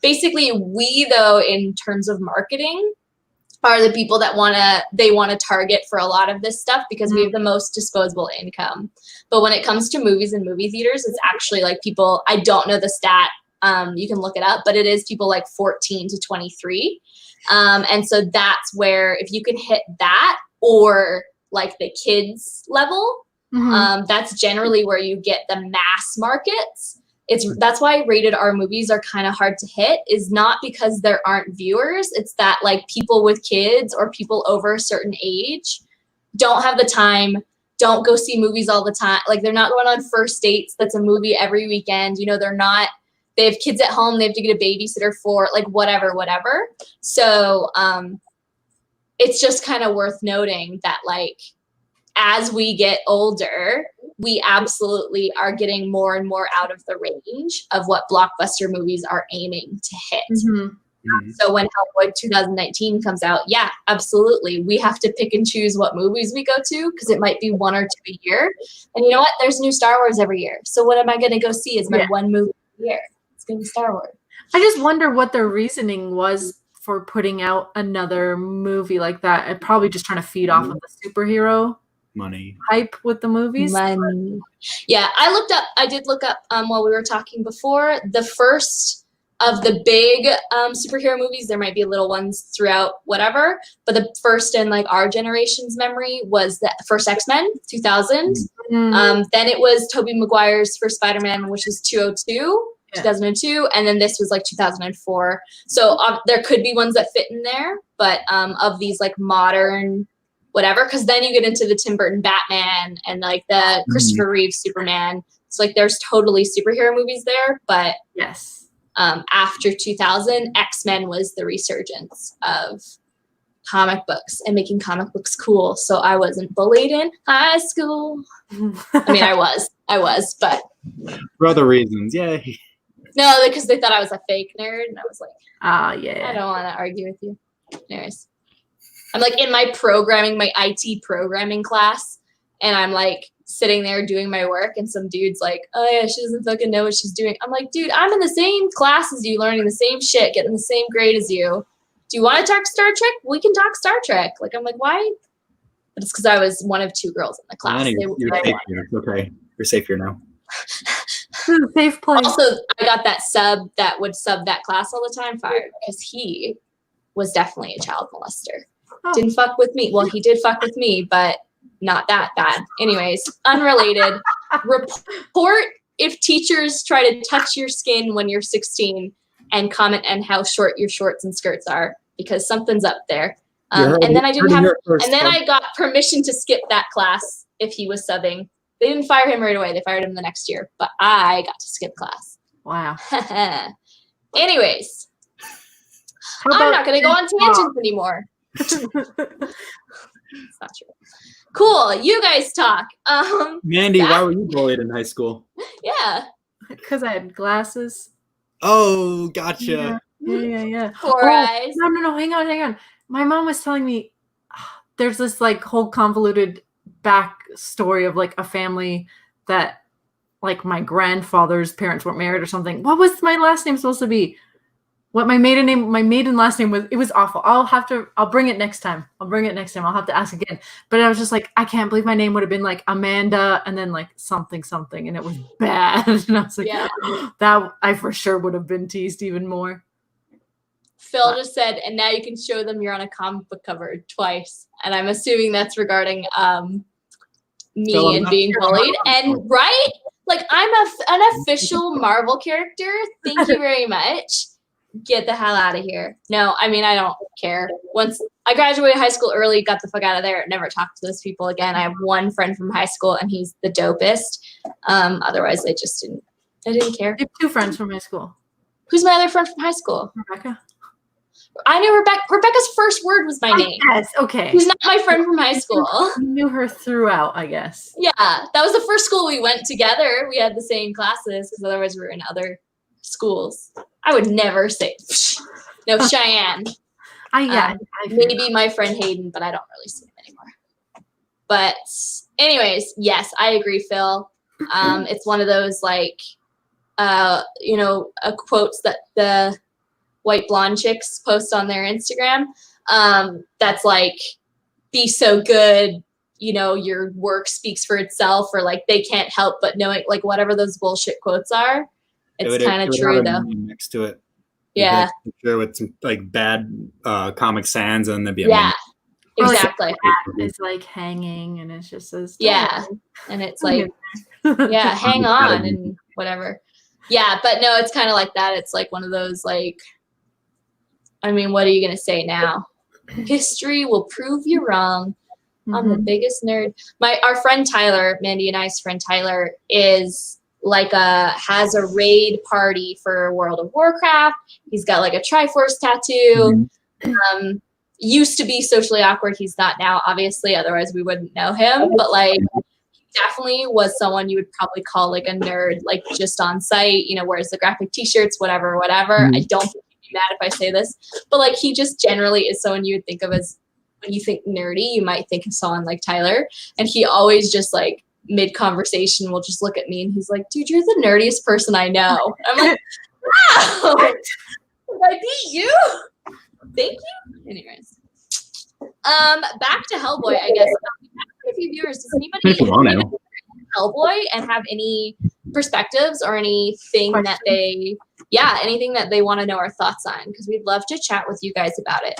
Speaker 2: Basically, we, though, in terms of marketing, are the people that want to target for a lot of this stuff because we have the most disposable income. But when it comes to movies and movie theaters, it's actually like people, I don't know the stat, you can look it up, but it is people like 14 to 23. And so that's where if you can hit that or like the kids level, that's generally where you get the mass markets. That's why rated R movies are kind of hard to hit, is not because there aren't viewers. It's that like people with kids or people over a certain age don't have the time, don't go see movies all the time. Like they're not going on first dates. That's a movie every weekend. You know, they have kids at home. They have to get a babysitter for like whatever. So, it's just kind of worth noting that like as we get older, we absolutely are getting more and more out of the range of what blockbuster movies are aiming to hit. So when Hellboy 2019 comes out, yeah, absolutely. We have to pick and choose what movies we go to because it might be 1 or 2 a year. And you know what? There's new Star Wars every year. So what am I going to go see is my one movie a year. It's going to be Star Wars.
Speaker 3: I just wonder what their reasoning was for putting out another movie like that, and probably just trying to feed off of the superhero
Speaker 1: money
Speaker 3: hype with the movies.
Speaker 2: Money. Yeah, I did look up while we were talking before, the first of the big superhero movies. There might be little ones throughout whatever, but the first in like our generation's memory was the first X-Men 2000. Then it was Tobey Maguire's first Spider-Man, which was 2002, and then this was like 2004. So there could be ones that fit in there, but of these like modern whatever, because then you get into the Tim Burton Batman and like the Christopher Reeve Superman. It's like there's totally superhero movies there, but
Speaker 3: yes,
Speaker 2: after 2000, X-Men was the resurgence of comic books and making comic books cool. So I wasn't bullied in high school. I mean, I was, but
Speaker 1: for other reasons, yeah.
Speaker 2: No, because they thought I was a fake nerd, and I was like,
Speaker 3: yeah.
Speaker 2: I don't want to argue with you. Anyways, I'm like in my IT programming class, and I'm like sitting there doing my work, and some dude's like, oh yeah, she doesn't fucking know what she's doing. I'm like, dude, I'm in the same class as you, learning the same shit, getting the same grade as you. Do you want to talk Star Trek? We can talk Star Trek. Like, I'm like, why? But it's because I was one of 2 girls in the class.
Speaker 1: You're safe here. It's okay. You're safe here now.
Speaker 3: Safe place.
Speaker 2: Also, I got that sub that would sub that class all the time fired because he was definitely a child molester. Didn't fuck with me. Well, he did fuck with me, but not that bad. Anyways, unrelated. Report if teachers try to touch your skin when you're 16 and comment on how short your shorts and skirts are, because something's up there. And then I got permission to skip that class if he was subbing. They didn't fire him right away. They fired him the next year, but I got to skip class.
Speaker 3: Wow.
Speaker 2: Anyways, I'm not going to go on tangents anymore. It's not true. Cool. You guys talk.
Speaker 1: Mandy, why were you bullied in high school?
Speaker 2: Yeah.
Speaker 3: Because I had glasses.
Speaker 1: Oh, gotcha.
Speaker 3: Yeah.
Speaker 2: Four eyes.
Speaker 3: No. Hang on. My mom was telling me there's this like whole convoluted back story of like a family that like my grandfather's parents weren't married or something. What was my last name supposed to be? What my maiden last name was? It was awful. I'll bring it next time. I'll have to ask again. But I was just like, I can't believe my name would have been like Amanda and then like something, and it was bad. And I was like, that I for sure would have been teased even more.
Speaker 2: Phil just said, and now you can show them you're on a comic book cover twice. And I'm assuming that's regarding me and being bullied. And right? Like I'm an official Marvel character. Thank you very much. Get the hell out of here. No, I mean, I don't care. Once I graduated high school early, got the fuck out of there, never talked to those people again. I have one friend from high school and he's the dopest. Otherwise I didn't care.
Speaker 3: I have 2 friends from high school.
Speaker 2: Who's my other friend from high school?
Speaker 3: Rebecca.
Speaker 2: I knew Rebecca. Rebecca's first word was my name.
Speaker 3: Yes, okay.
Speaker 2: Who's not my friend from high school.
Speaker 3: You knew her throughout, I guess.
Speaker 2: Yeah, that was the first school we went together. We had the same classes because otherwise we were in other schools. I would never say no. Cheyenne. Maybe my friend Hayden, but I don't really see him anymore. But anyways, yes, I agree, Phil. It's one of those like, quotes that the white blonde chicks post on their Instagram. That's like, be so good, your work speaks for itself, or like they can't help but knowing, like whatever those bullshit quotes are. It's kind of true though.
Speaker 1: Next to it.
Speaker 2: Yeah.
Speaker 1: Sure, with some like bad Comic Sans, and there'd be
Speaker 2: exactly.
Speaker 3: It's like hanging, and it just says
Speaker 2: and it's like hang on and whatever. Yeah, but no, it's kind of like that. It's like one of those like, I mean, what are you gonna say now? History will prove you wrong. I'm the biggest nerd. Our friend Tyler, Mandy and I's friend Tyler, is like has a raid party for World of Warcraft. He's got like a Triforce tattoo. Used to be socially awkward. He's not now, obviously, otherwise we wouldn't know him. But like, he definitely was someone you would probably call like a nerd, like just on site, wears the graphic t-shirts, whatever. I don't think he'd be mad if I say this, but like he just generally is someone you would think of as, when you think nerdy, you might think of someone like Tyler. And he always just like mid-conversation will just look at me and he's like, dude, you're the nerdiest person I know. I'm like, wow, did I beat you? Thank you. Anyways, back to Hellboy, I guess. We have a few viewers. Does anybody Hellboy and have any perspectives or anything that they want to know our thoughts on? Because we'd love to chat with you guys about it.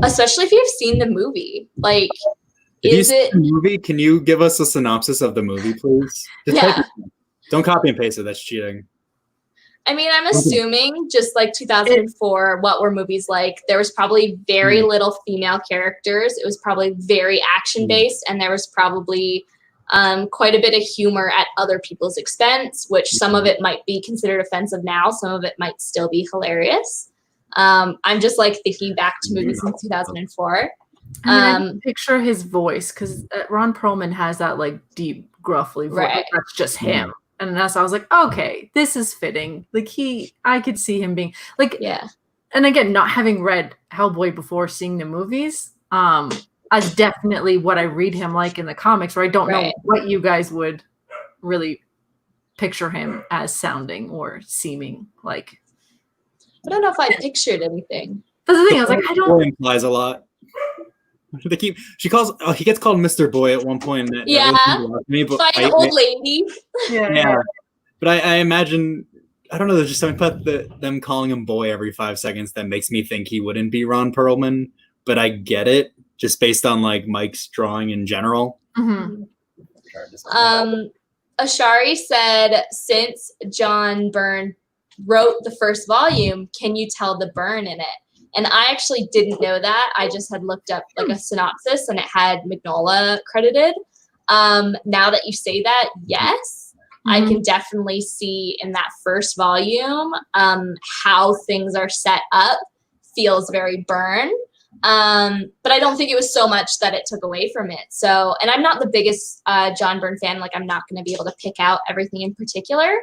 Speaker 2: Especially if you've seen the movie. Like,
Speaker 1: is it the movie? Can you give us a synopsis of the movie, please? Don't copy and paste it. That's cheating.
Speaker 2: I mean, I'm assuming just like 2004, what were movies like? There was probably very little female characters. It was probably very action-based, and there was probably quite a bit of humor at other people's expense, which some of it might be considered offensive now. Some of it might still be hilarious. I'm just like thinking back to movies in 2004.
Speaker 3: I mean, I picture his voice, because Ron Perlman has that like deep, gruffly voice. Right. That's just him. And I was like, okay, this is fitting. Like I could see him being like, And again, not having read Hellboy before seeing the movies, as definitely what I read him like in the comics, where I don't know what you guys would really picture him as sounding or seeming like.
Speaker 2: I don't know if I pictured anything.
Speaker 3: That's the thing. I was like, I don't.
Speaker 1: Boy implies a lot. He gets called Mr. Boy at one point. By
Speaker 2: an old lady.
Speaker 1: Yeah. But I imagine, I don't know, there's just something about them calling him Boy every 5 seconds that makes me think he wouldn't be Ron Perlman. But I get it, just based on like Mike's drawing in general.
Speaker 2: Ashari said, since John Byrne wrote the first volume, can you tell the Byrne in it? And I actually didn't know that. I just had looked up like a synopsis and it had Mignola credited. Now that you say that, yes, I can definitely see in that first volume how things are set up feels very Byrne. But I don't think it was so much that it took away from it. So, and I'm not the biggest John Byrne fan. Like, I'm not going to be able to pick out everything in particular.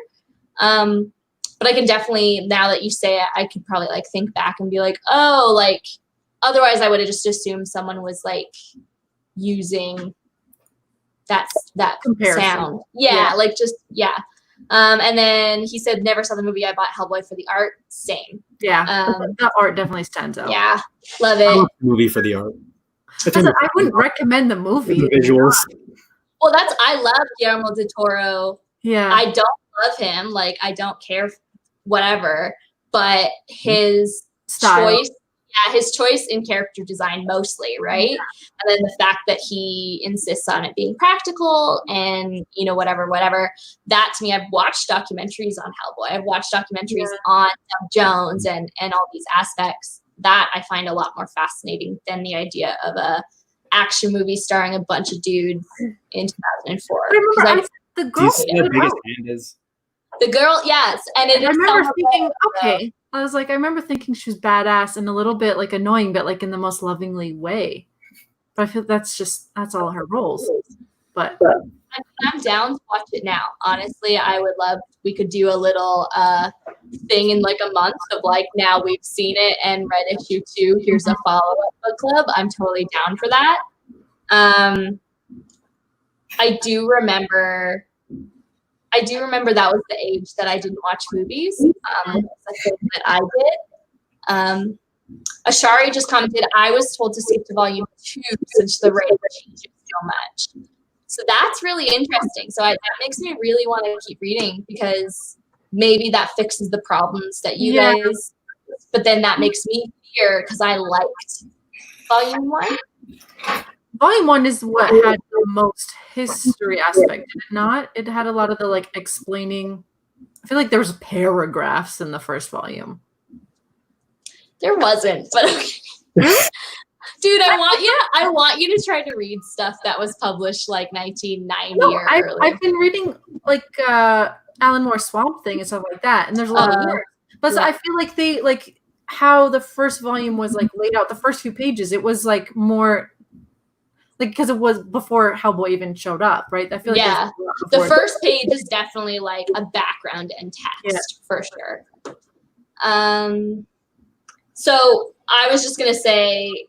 Speaker 2: But I can definitely, now that you say it, I could probably like think back and be like, oh, like, otherwise I would have just assumed someone was like using that
Speaker 3: Comparison.
Speaker 2: sound. Yeah, like just and then he said never saw the movie. I bought Hellboy for the art. Same.
Speaker 3: Yeah, the art definitely stands out.
Speaker 2: Yeah, love
Speaker 1: I
Speaker 2: it.
Speaker 1: love the movie for the art.
Speaker 3: I wouldn't recommend the movie.
Speaker 1: The visuals.
Speaker 2: Well, I love Guillermo del Toro.
Speaker 3: Yeah.
Speaker 2: I don't love him. Like, I don't care, whatever. But his
Speaker 3: Style.
Speaker 2: his choice in character design mostly, right? Yeah. And then the fact that he insists on it being practical and, you know, whatever. That, to me, I've watched documentaries on Hellboy. I've watched documentaries on Doug Jones and all these aspects. That I find a lot more fascinating than the idea of a action movie starring a bunch of dudes in 2004.
Speaker 3: The girl,
Speaker 1: the biggest hand is.
Speaker 2: The girl, yes, and it
Speaker 3: I
Speaker 2: is.
Speaker 3: remember thinking, okay, I was like, I remember thinking she was badass and a little bit like annoying, but like in the most lovingly way. But I feel that's all her roles. But
Speaker 2: I'm down to watch it now. Honestly, I would love. We could do a little thing in like a month of like, now we've seen it and read issue 2. Here's a follow-up book club. I'm totally down for that. I do remember that was the age that I didn't watch movies. That's a thing that I did. Ashari just commented, I was told to skip to volume 2 since the rate changes so much. So that's really interesting. So that makes me really want to keep reading, because maybe that fixes the problems that you guys, but then that makes me fear, because I liked volume 1.
Speaker 3: Volume 1 is what had the most history aspect, did it not? It had a lot of the like explaining. I feel like there was paragraphs in the first volume.
Speaker 2: There wasn't, but okay. Dude, I want you to try to read stuff that was published like 1990 or earlier.
Speaker 3: I've been reading like Alan Moore's Swamp Thing and stuff like that, and there's a lot of years. But I feel like they like how the first volume was like laid out. The first few pages, it was like more like, because it was before Hellboy even showed up, right? I feel like
Speaker 2: the first page is definitely like a background and text for sure. So I was just gonna say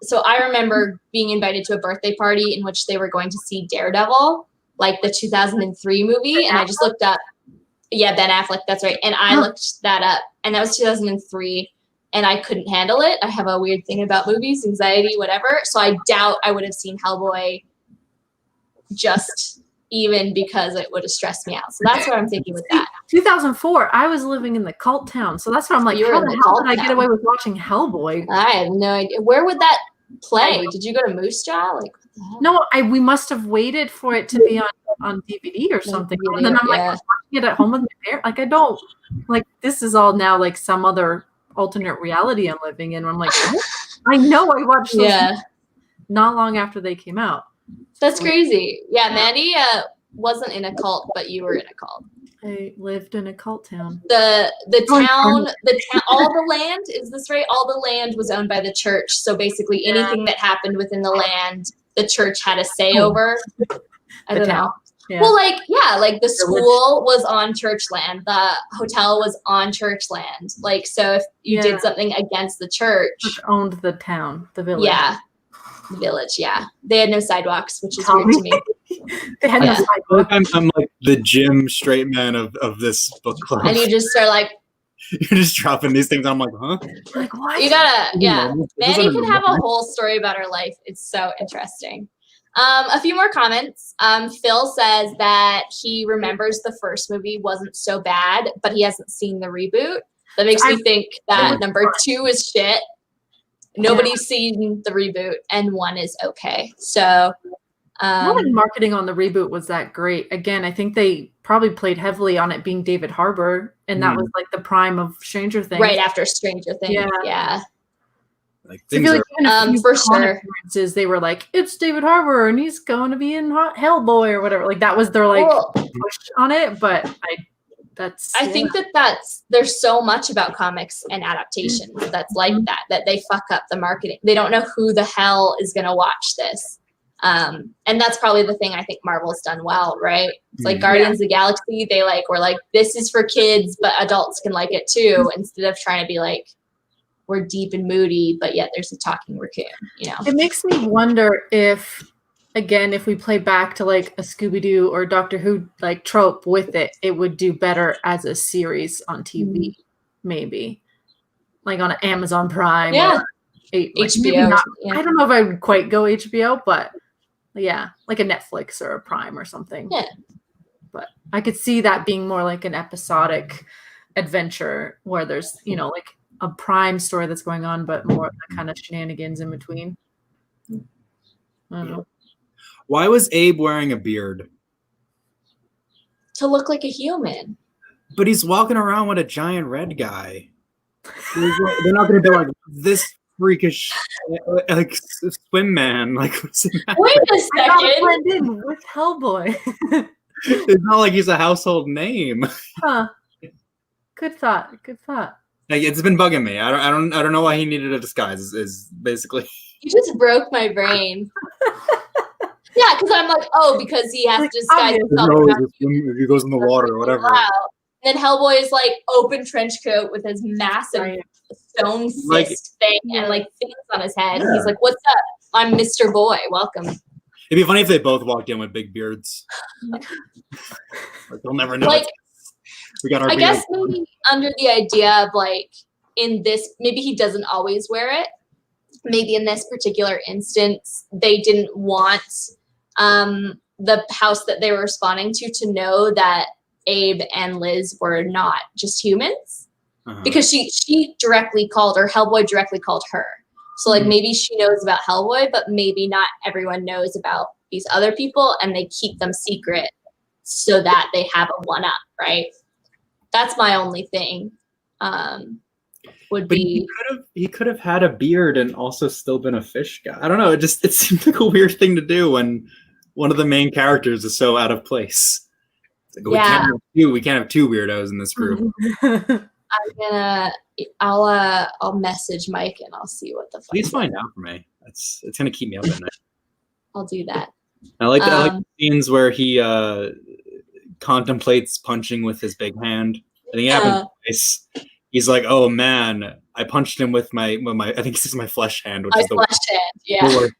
Speaker 2: so I remember being invited to a birthday party in which they were going to see Daredevil, like the 2003 movie, and I just looked up. Yeah, Ben Affleck, that's right. And I looked that up, and that was 2003, and I couldn't handle it. I have a weird thing about movies, anxiety, whatever. So I doubt I would have seen Hellboy just even because it would have stressed me out. So that's what I'm thinking with that.
Speaker 3: 2004, I was living in the cult town. So that's what I'm like, how the hell did I get away with watching Hellboy?
Speaker 2: I have no idea. Where would that play? Did you go to Moose Jaw? Like,
Speaker 3: no, we must have waited for it to be on DVD or something. And then I'm like watching it at home with my parents. Like, I don't, like, this is all now like some other alternate reality I'm living in. I'm like, I know I watched those not long after they came out.
Speaker 2: That's crazy. Yeah, Mandy wasn't in a cult, but you were in a cult.
Speaker 3: I lived in a cult town.
Speaker 2: The town, all the land, is this right? All the land was owned by the church. So basically anything that happened within the land, the church had a say over. I don't know. Yeah. Well, like the school was on church land. The hotel was on church land. Like, so if you did something against the church.
Speaker 3: Owned the town, the village.
Speaker 2: Yeah. Village, they had no sidewalks, which is weird to me.
Speaker 3: They had no sidewalks.
Speaker 1: I'm like the Jim straight man of this book club.
Speaker 2: And you just are like,
Speaker 1: you're just dropping these things. I'm like, huh?
Speaker 3: Like, what?
Speaker 2: You gotta, Mandy can have a whole story about her life. It's so interesting. A few more comments. Phil says that he remembers the first movie wasn't so bad, but he hasn't seen the reboot. That makes me think that number 2 is shit. Nobody's seen the reboot, and 1 is okay. So,
Speaker 3: marketing on the reboot was that great. Again, I think they probably played heavily on it being David Harbour, and that was like the prime of Stranger Things.
Speaker 2: Right after Stranger Things,
Speaker 1: Like,
Speaker 3: so I feel like
Speaker 2: for sure,
Speaker 3: they were like, it's David Harbour, and he's going to be in Hellboy or whatever. Like that was their push on it, but I
Speaker 2: think there's so much about comics and adaptations that's like that they fuck up the marketing. They don't know who the hell is going to watch this. And that's probably the thing I think Marvel's done well, right? It's like Guardians of the Galaxy, they were like, this is for kids, but adults can like it too, instead of trying to be like, we're deep and moody, but yet there's a talking raccoon, you know?
Speaker 3: It makes me wonder if again, if we play back to like a Scooby-Doo or Doctor Who like trope with it, it would do better as a series on TV, maybe like on Amazon Prime.
Speaker 2: Yeah.
Speaker 3: Or maybe
Speaker 2: HBO.
Speaker 3: not,
Speaker 2: Yeah.
Speaker 3: I don't know if I would quite go HBO, but yeah, like a Netflix or a Prime or something.
Speaker 2: Yeah.
Speaker 3: But I could see that being more like an episodic adventure where there's, you know, like a prime story that's going on, but more of the kind of shenanigans in between. I don't know.
Speaker 1: Why was Abe wearing a beard?
Speaker 2: To look like a human.
Speaker 1: But he's walking around with a giant red guy. They're not going to be like this freakish, like swim man. Like, what's in that?
Speaker 2: Wait a
Speaker 3: I gotta
Speaker 2: second.
Speaker 3: blend in with Hellboy.
Speaker 1: It's not like he's a household name.
Speaker 3: Huh. Good thought. Good thought.
Speaker 1: Like, it's been bugging me. I don't know why he needed a disguise. Is basically.
Speaker 2: You just broke my brain. Yeah, because I'm like, oh, because he has to disguise himself.
Speaker 1: If he goes in the water or whatever.
Speaker 2: Wow. And then Hellboy is like open trench coat with his massive stone fist thing and like things on his head. Yeah. And he's like, "What's up? I'm Mr. Boy. Welcome."
Speaker 1: It'd be funny if they both walked in with big beards. Like, they'll never know.
Speaker 2: Like,
Speaker 1: we got our.
Speaker 2: I guess maybe under the idea of like in this, maybe he doesn't always wear it. Maybe in this particular instance, they didn't want the house that they were responding to know that Abe and Liz were not just humans, because she directly called, or Hellboy directly called her. So like maybe she knows about Hellboy, but maybe not everyone knows about these other people, and they keep them secret so that they have a one-up, right? That's my only thing.
Speaker 1: He could have had a beard and also still been a fish guy. I don't know. It seemed like a weird thing to do when one of the main characters is so out of place. Like, we can't have two weirdos in this group.
Speaker 2: I'll message Mike and I'll see what the fuck.
Speaker 1: Please find out for me. It's gonna keep me up at night.
Speaker 2: I'll do that.
Speaker 1: I like the scenes where he contemplates punching with his big hand. I think it happens twice. He's like, "Oh man, I punched him with my I think this is my flesh hand, which is the worst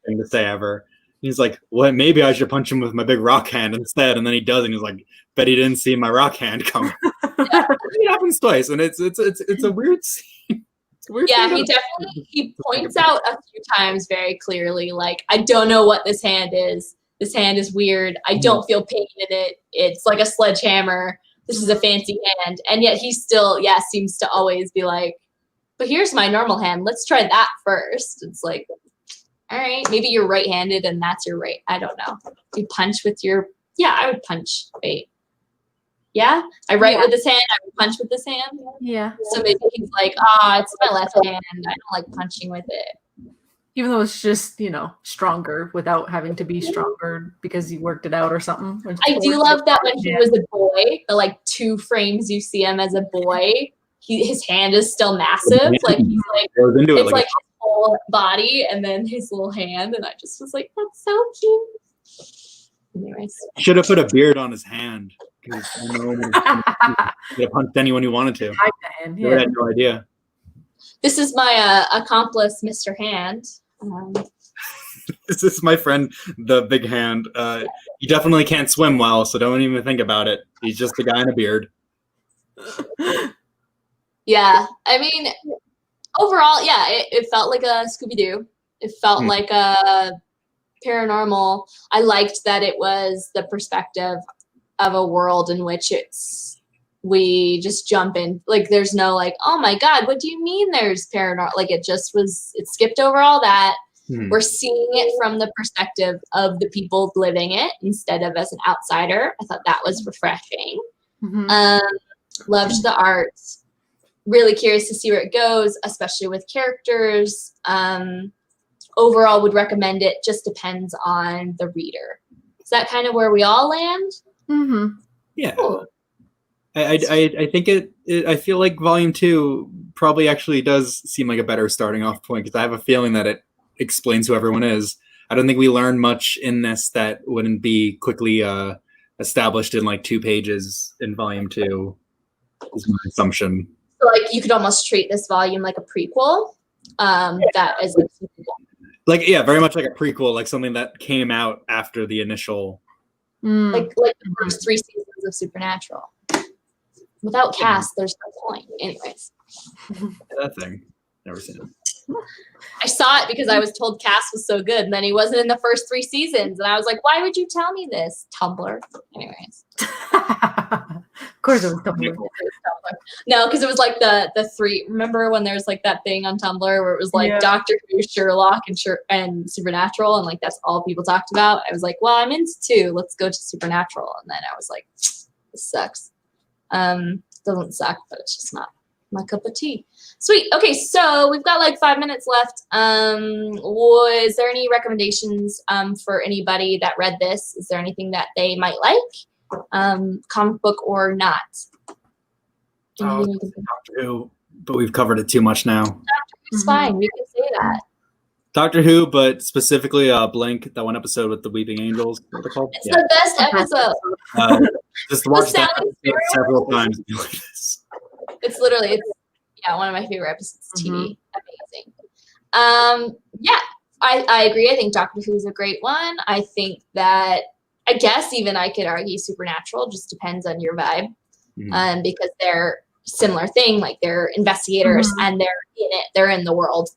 Speaker 1: thing to say ever." He's like, "Well, maybe I should punch him with my big rock hand instead." And then he does, and he's like, "Bet he didn't see my rock hand coming." It happens twice, and it's a weird scene.
Speaker 2: He points out a few times very clearly, like, I don't know what this hand is. This hand is weird. I don't feel pain in it. It's like a sledgehammer. This is a fancy hand. And yet he still, seems to always be like, but here's my normal hand. Let's try that first. It's like, all right, maybe you're right-handed and that's your right. I don't know. You punch with your, I would punch. Wait. Yeah? I write with this hand. I would punch with this hand.
Speaker 3: Yeah.
Speaker 2: So maybe he's like, it's my left hand. I don't like punching with it.
Speaker 3: Even though it's just, stronger without having to be stronger because he worked it out or something.
Speaker 2: I do love that when he was a boy, the like 2 frames you see him as a boy, his hand is still massive. Like he's like, it's like his whole body and then his little hand. And I just was like, that's so cute. Anyways.
Speaker 1: Should have put a beard on his hand. Because I know he could have punched anyone he wanted to. I had no idea.
Speaker 2: This is my accomplice, Mr. Hand.
Speaker 1: This is my friend, the big hand. He definitely can't swim well, so don't even think about it. He's just a guy in a beard.
Speaker 2: Yeah, I mean, overall, it felt like a Scooby-Doo. It felt like a paranormal. I liked that it was the perspective of a world in which we just jump in. Like, there's no like, oh my God, what do you mean there's paranormal? Like, it skipped over all that. We're seeing it from the perspective of the people living it instead of as an outsider. I thought that was refreshing. Loved the art. Really curious to see where it goes, especially with characters. Overall, would recommend it. Just depends on the reader. Is that kind of where we all land?
Speaker 1: Yeah.
Speaker 2: Cool.
Speaker 1: I think I feel like Volume 2 probably actually does seem like a better starting off point because I have a feeling that it explains who everyone is. I don't think we learn much in this that wouldn't be quickly established in like 2 pages in Volume 2 is my assumption.
Speaker 2: So like you could almost treat this volume like a prequel. That is like,
Speaker 1: Like, yeah, very much like a prequel, like something that came out after the initial.
Speaker 2: Like the first 3 seasons of Supernatural. Without Cass, there's no point. Anyways.
Speaker 1: That thing. Never seen it.
Speaker 2: I saw it because I was told Cass was so good, and then he wasn't in the first 3 seasons. And I was like, why would you tell me this? Tumblr. Anyways.
Speaker 3: Of course it was Tumblr.
Speaker 2: No, because it was like the 3. Remember when there's like that thing on Tumblr where it was like Doctor Who, Sherlock, and Supernatural, and like that's all people talked about? I was like, well, I'm into 2. Let's go to Supernatural. And then I was like, this sucks. Doesn't suck, but it's just not my cup of tea. Sweet. Okay, so we've got like 5 minutes left. Was there any recommendations for anybody that read this? Is there anything that they might like? Comic book or not?
Speaker 1: Doctor Who, but we've covered it too much now.
Speaker 2: Doctor Who's fine. We can say that.
Speaker 1: Doctor Who, but specifically Blink, that one episode with the Weeping Angels. What are they called?
Speaker 2: It's the best episode.
Speaker 1: Just watch that episode several times.
Speaker 2: It's literally, one of my favorite episodes of TV. Amazing. Yeah, I agree. I think Doctor Who is a great one. I think that, I guess even I could argue Supernatural, just depends on your vibe. Because they're similar thing, like they're investigators and they're in it, they're in the world.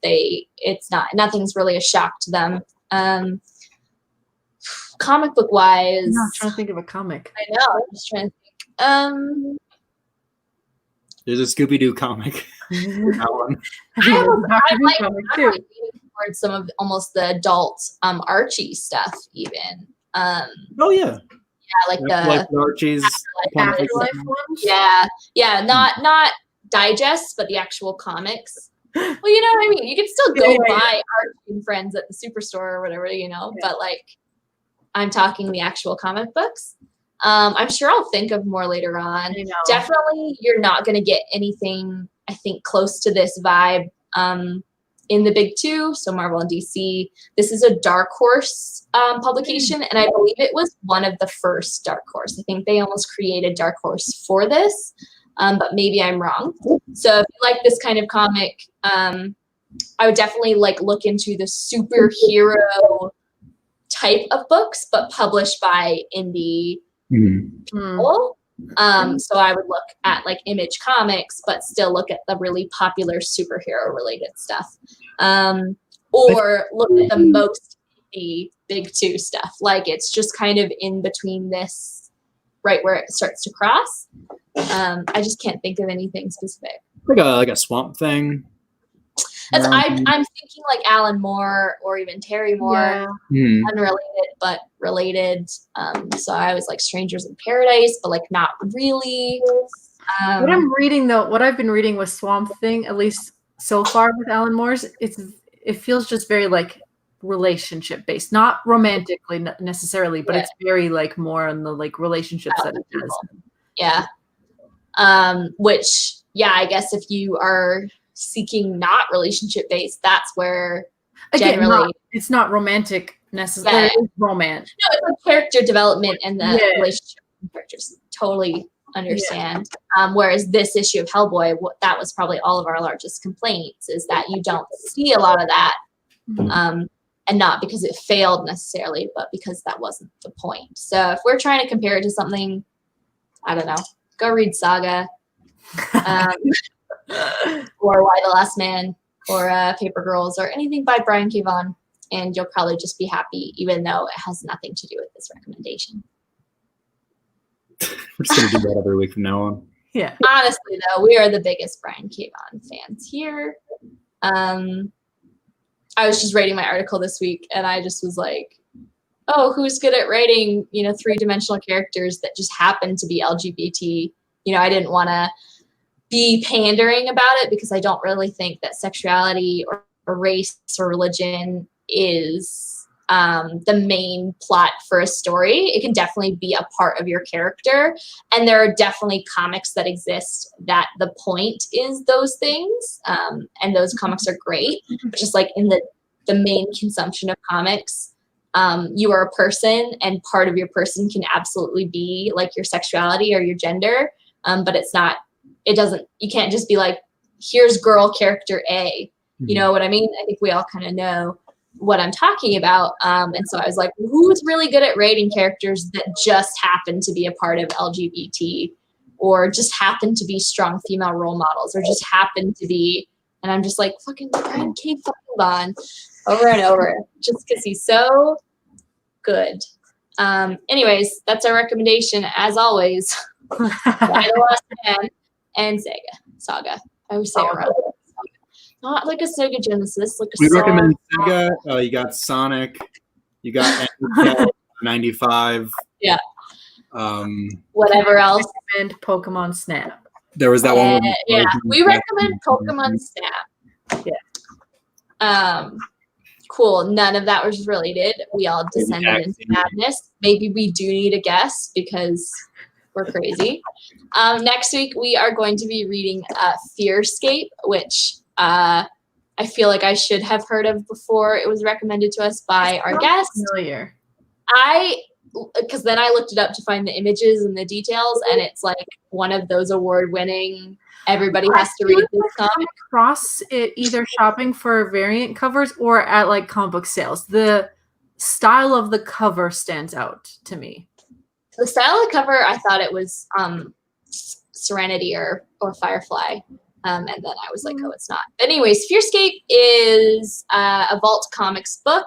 Speaker 2: Nothing's really a shock to them. Comic book wise,
Speaker 3: I'm not trying to think of a comic.
Speaker 2: I know, I'm just trying to think.
Speaker 1: There's a Scooby-Doo comic. That one.
Speaker 2: I like leaning towards some of almost the adult Archie stuff even.
Speaker 1: Oh yeah.
Speaker 2: Yeah, like the
Speaker 1: Archie's
Speaker 2: Afterlife ones. Yeah, not digests, but the actual comics. Well, you know what I mean. You can still go buy Archie and Friends at the Superstore or whatever, but like, I'm talking the actual comic books. I'm sure I'll think of more later on. Definitely, you're not going to get anything, I think, close to this vibe in the big 2, so Marvel and DC. This is a Dark Horse publication, and I believe it was one of the first Dark Horse. I think they almost created Dark Horse for this, but maybe I'm wrong. So if you like this kind of comic, I would definitely look into the superhero type of books, but published by indie people. So I would look at Image Comics, but still look at the really popular superhero related stuff. Or look at the most indie big 2 stuff. It's just kind of in between this, right where it starts to cross. I just can't think of anything specific.
Speaker 1: Like a Swamp Thing.
Speaker 2: I'm thinking Alan Moore or even Terry Moore, unrelated but related. So I was Strangers in Paradise, but not really.
Speaker 3: What I've been reading with Swamp Thing, at least so far with Alan Moore's, it feels just very relationship based, not romantically necessarily, but it's very more on the relationships that it does.
Speaker 2: Yeah. Which I guess if you are seeking not relationship based, that's where generally
Speaker 3: it's not romantic necessarily. It's romance.
Speaker 2: No, it's character development and the relationship with characters. Totally understand. Whereas this issue of Hellboy, that was probably all of our largest complaints, is that you don't see a lot of that. And not because it failed necessarily, but because that wasn't the point. So if we're trying to compare it to something, I don't know, go read Saga. Or Why the Last Man, or Paper Girls, or anything by Brian K. Vaughan, and you'll probably just be happy, even though it has nothing to do with this recommendation.
Speaker 1: We're just going to do that every week from now on.
Speaker 3: Yeah.
Speaker 2: Honestly, though, we are the biggest Brian K. Vaughan fans here. I was just writing my article this week, and I just was like, oh, who's good at writing, 3-dimensional characters that just happen to be LGBT? I didn't want to be pandering about it, because I don't really think that sexuality or race or religion is the main plot for a story. It can definitely be a part of your character, and there are definitely comics that exist that the point is those things, and those comics are great. But just in the main consumption of comics, you are a person, and part of your person can absolutely be your sexuality or your gender, but it's not. You can't just be here's girl character A. You know what I mean? I think we all kind of know what I'm talking about. And so I was like, who's really good at writing characters that just happen to be a part of LGBT, or just happen to be strong female role models, or just happen to be, and I'm just like, fucking Brian K. fucking Bond over and over, just because he's so good. Anyways, that's our recommendation, as always. The Last Man and Saga. I always say it wrong. Not like a Sega Genesis, like a
Speaker 1: We
Speaker 2: Saga.
Speaker 1: recommend Sega. You got Sonic. You got 95.
Speaker 2: Yeah.
Speaker 3: Whatever
Speaker 2: else.
Speaker 3: And Pokemon Snap.
Speaker 1: There was that one.
Speaker 2: Yeah, we recommend Pokemon Snap.
Speaker 3: Yeah.
Speaker 2: Cool. None of that was related. We all descended into madness. Maybe we do need a guest because we're crazy. Next week we are going to be reading Fearscape, which I feel like I should have heard of before it was recommended to us by our guest.
Speaker 3: Familiar.
Speaker 2: Because then I looked it up to find the images and the details, and it's like one of those award-winning, everybody has to read this comic.
Speaker 3: Across it, either shopping for variant covers or at like comic book sales. The style of the cover stands out to me.
Speaker 2: The style of the cover, I thought it was Serenity or Firefly. And then I was like, oh, it's not. Anyways, Fearscape is a Vault Comics book.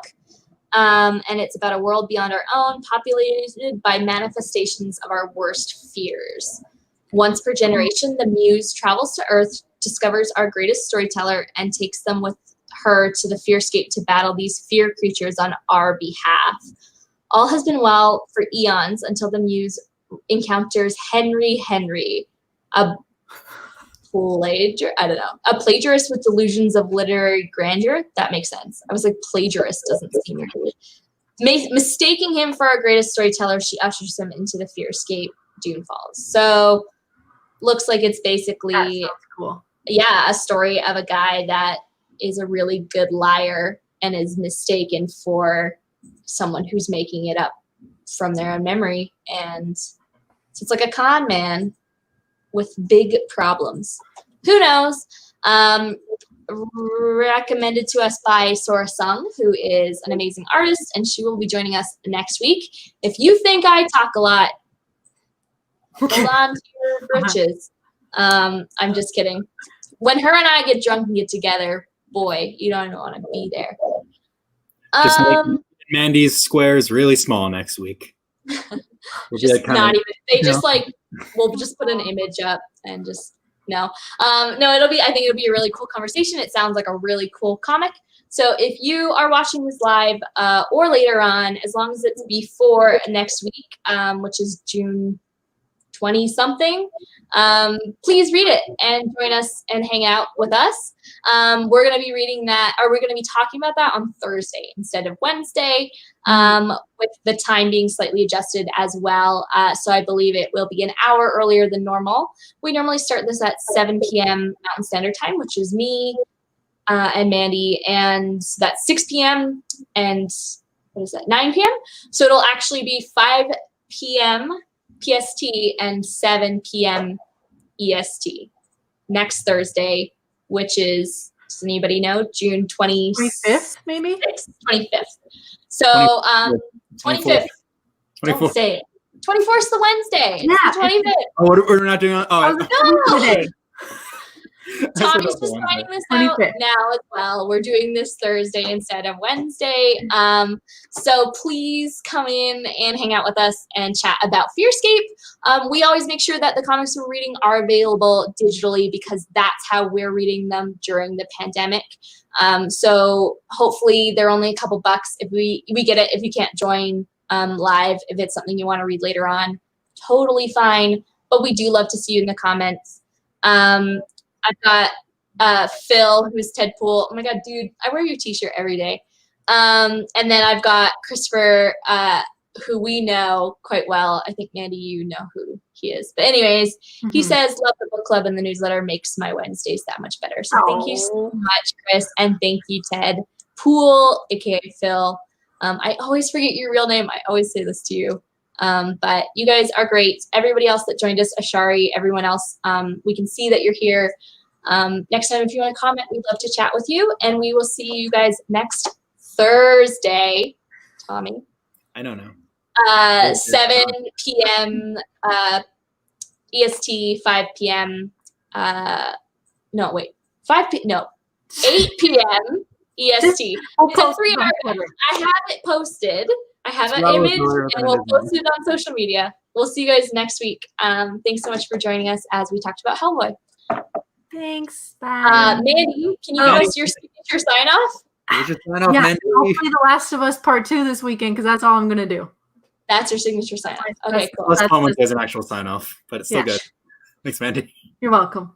Speaker 2: And it's about a world beyond our own, populated by manifestations of our worst fears. Once per generation, the Muse travels to Earth, discovers our greatest storyteller, and takes them with her to the Fearscape to battle these fear creatures on our behalf. All has been well for eons until the Muse encounters Henry, a plagiarist with delusions of literary grandeur. That makes sense. I was like, plagiarist doesn't seem right. Mistaking him for our greatest storyteller, she ushers him into the Fearscape. Dune Falls. So looks like it's basically
Speaker 3: cool.
Speaker 2: Yeah, a story of a guy that is a really good liar and is mistaken for someone who's making it up from their own memory. And so it's like a con man with big problems. Who knows? Recommended to us by Sora Sung, who is an amazing artist, and she will be joining us next week. If you think I talk a lot, hold on to your britches. I'm just kidding. When her and I get drunk and get together, boy, you don't want to be there.
Speaker 1: Just make Mandy's squares really small next week.
Speaker 2: Just not even. They just like, we'll just put an image up and just no. I think it'll be a really cool conversation. It sounds like a really cool comic. So if you are watching this live or later on, as long as it's before next week, which is June 20-something, please read it and join us and hang out with us. We're going to be reading that, or we're going to be talking about that on Thursday instead of Wednesday, with the time being slightly adjusted as well. So I believe it will be an hour earlier than normal. We normally start this at 7 p.m. Mountain Standard Time, which is me and Mandy, and that's 6 p.m. and what is that, 9 p.m.? So it'll actually be 5 p.m. PST and 7 p.m. EST next Thursday, which is, does anybody know, June
Speaker 3: 25th, maybe?
Speaker 2: 25th. So 25th. Don't say it. 24th is the Wednesday.
Speaker 3: Yeah.
Speaker 2: It's the 25th.
Speaker 1: Oh, we're not doing.
Speaker 2: No.
Speaker 1: I
Speaker 2: Tommy's
Speaker 1: forgot
Speaker 2: just
Speaker 1: the
Speaker 2: finding this
Speaker 3: 25th.
Speaker 2: out now as well. We're doing this Thursday instead of Wednesday. So please come in and hang out with us and chat about Fearscape. We always make sure that the comics we're reading are available digitally because that's how we're reading them during the pandemic. So hopefully they're only a couple bucks if we get it. If you can't join live, if it's something you want to read later on, totally fine. But we do love to see you in the comments. I've got Phil, who's Ted Pool. Oh my god, dude, I wear your t-shirt every day. And then I've got Christopher, who we know quite well. I think, Mandy, you know who he is. But anyways, he says, love the book club and the newsletter makes my Wednesdays that much better. So thank you so much, Chris. And thank you, Ted Pool, aka Phil. I always forget your real name. I always say this to you. But you guys are great. Everybody else that joined us, Ashari, everyone else, we can see that you're here. Next time, if you want to comment, we'd love to chat with you. And we will see you guys next Thursday, Tommy.
Speaker 1: I don't know.
Speaker 2: 7 p.m. EST, 5 p.m. 8 p.m. EST. It's a 3-hour. I have it posted. I have an image, and we'll post it on social media. We'll see you guys next week. Thanks so much for joining us as we talked about Hellboy.
Speaker 3: Thanks. Bye.
Speaker 2: Mandy, can you give us your signature sign-off?
Speaker 3: Yeah, hopefully The Last of Us Part 2 this weekend, because that's all I'm going to do.
Speaker 2: That's your signature sign-off. Okay, cool.
Speaker 1: Less fun when there's an actual sign-off, but it's still good. Thanks, Mandy.
Speaker 3: You're welcome.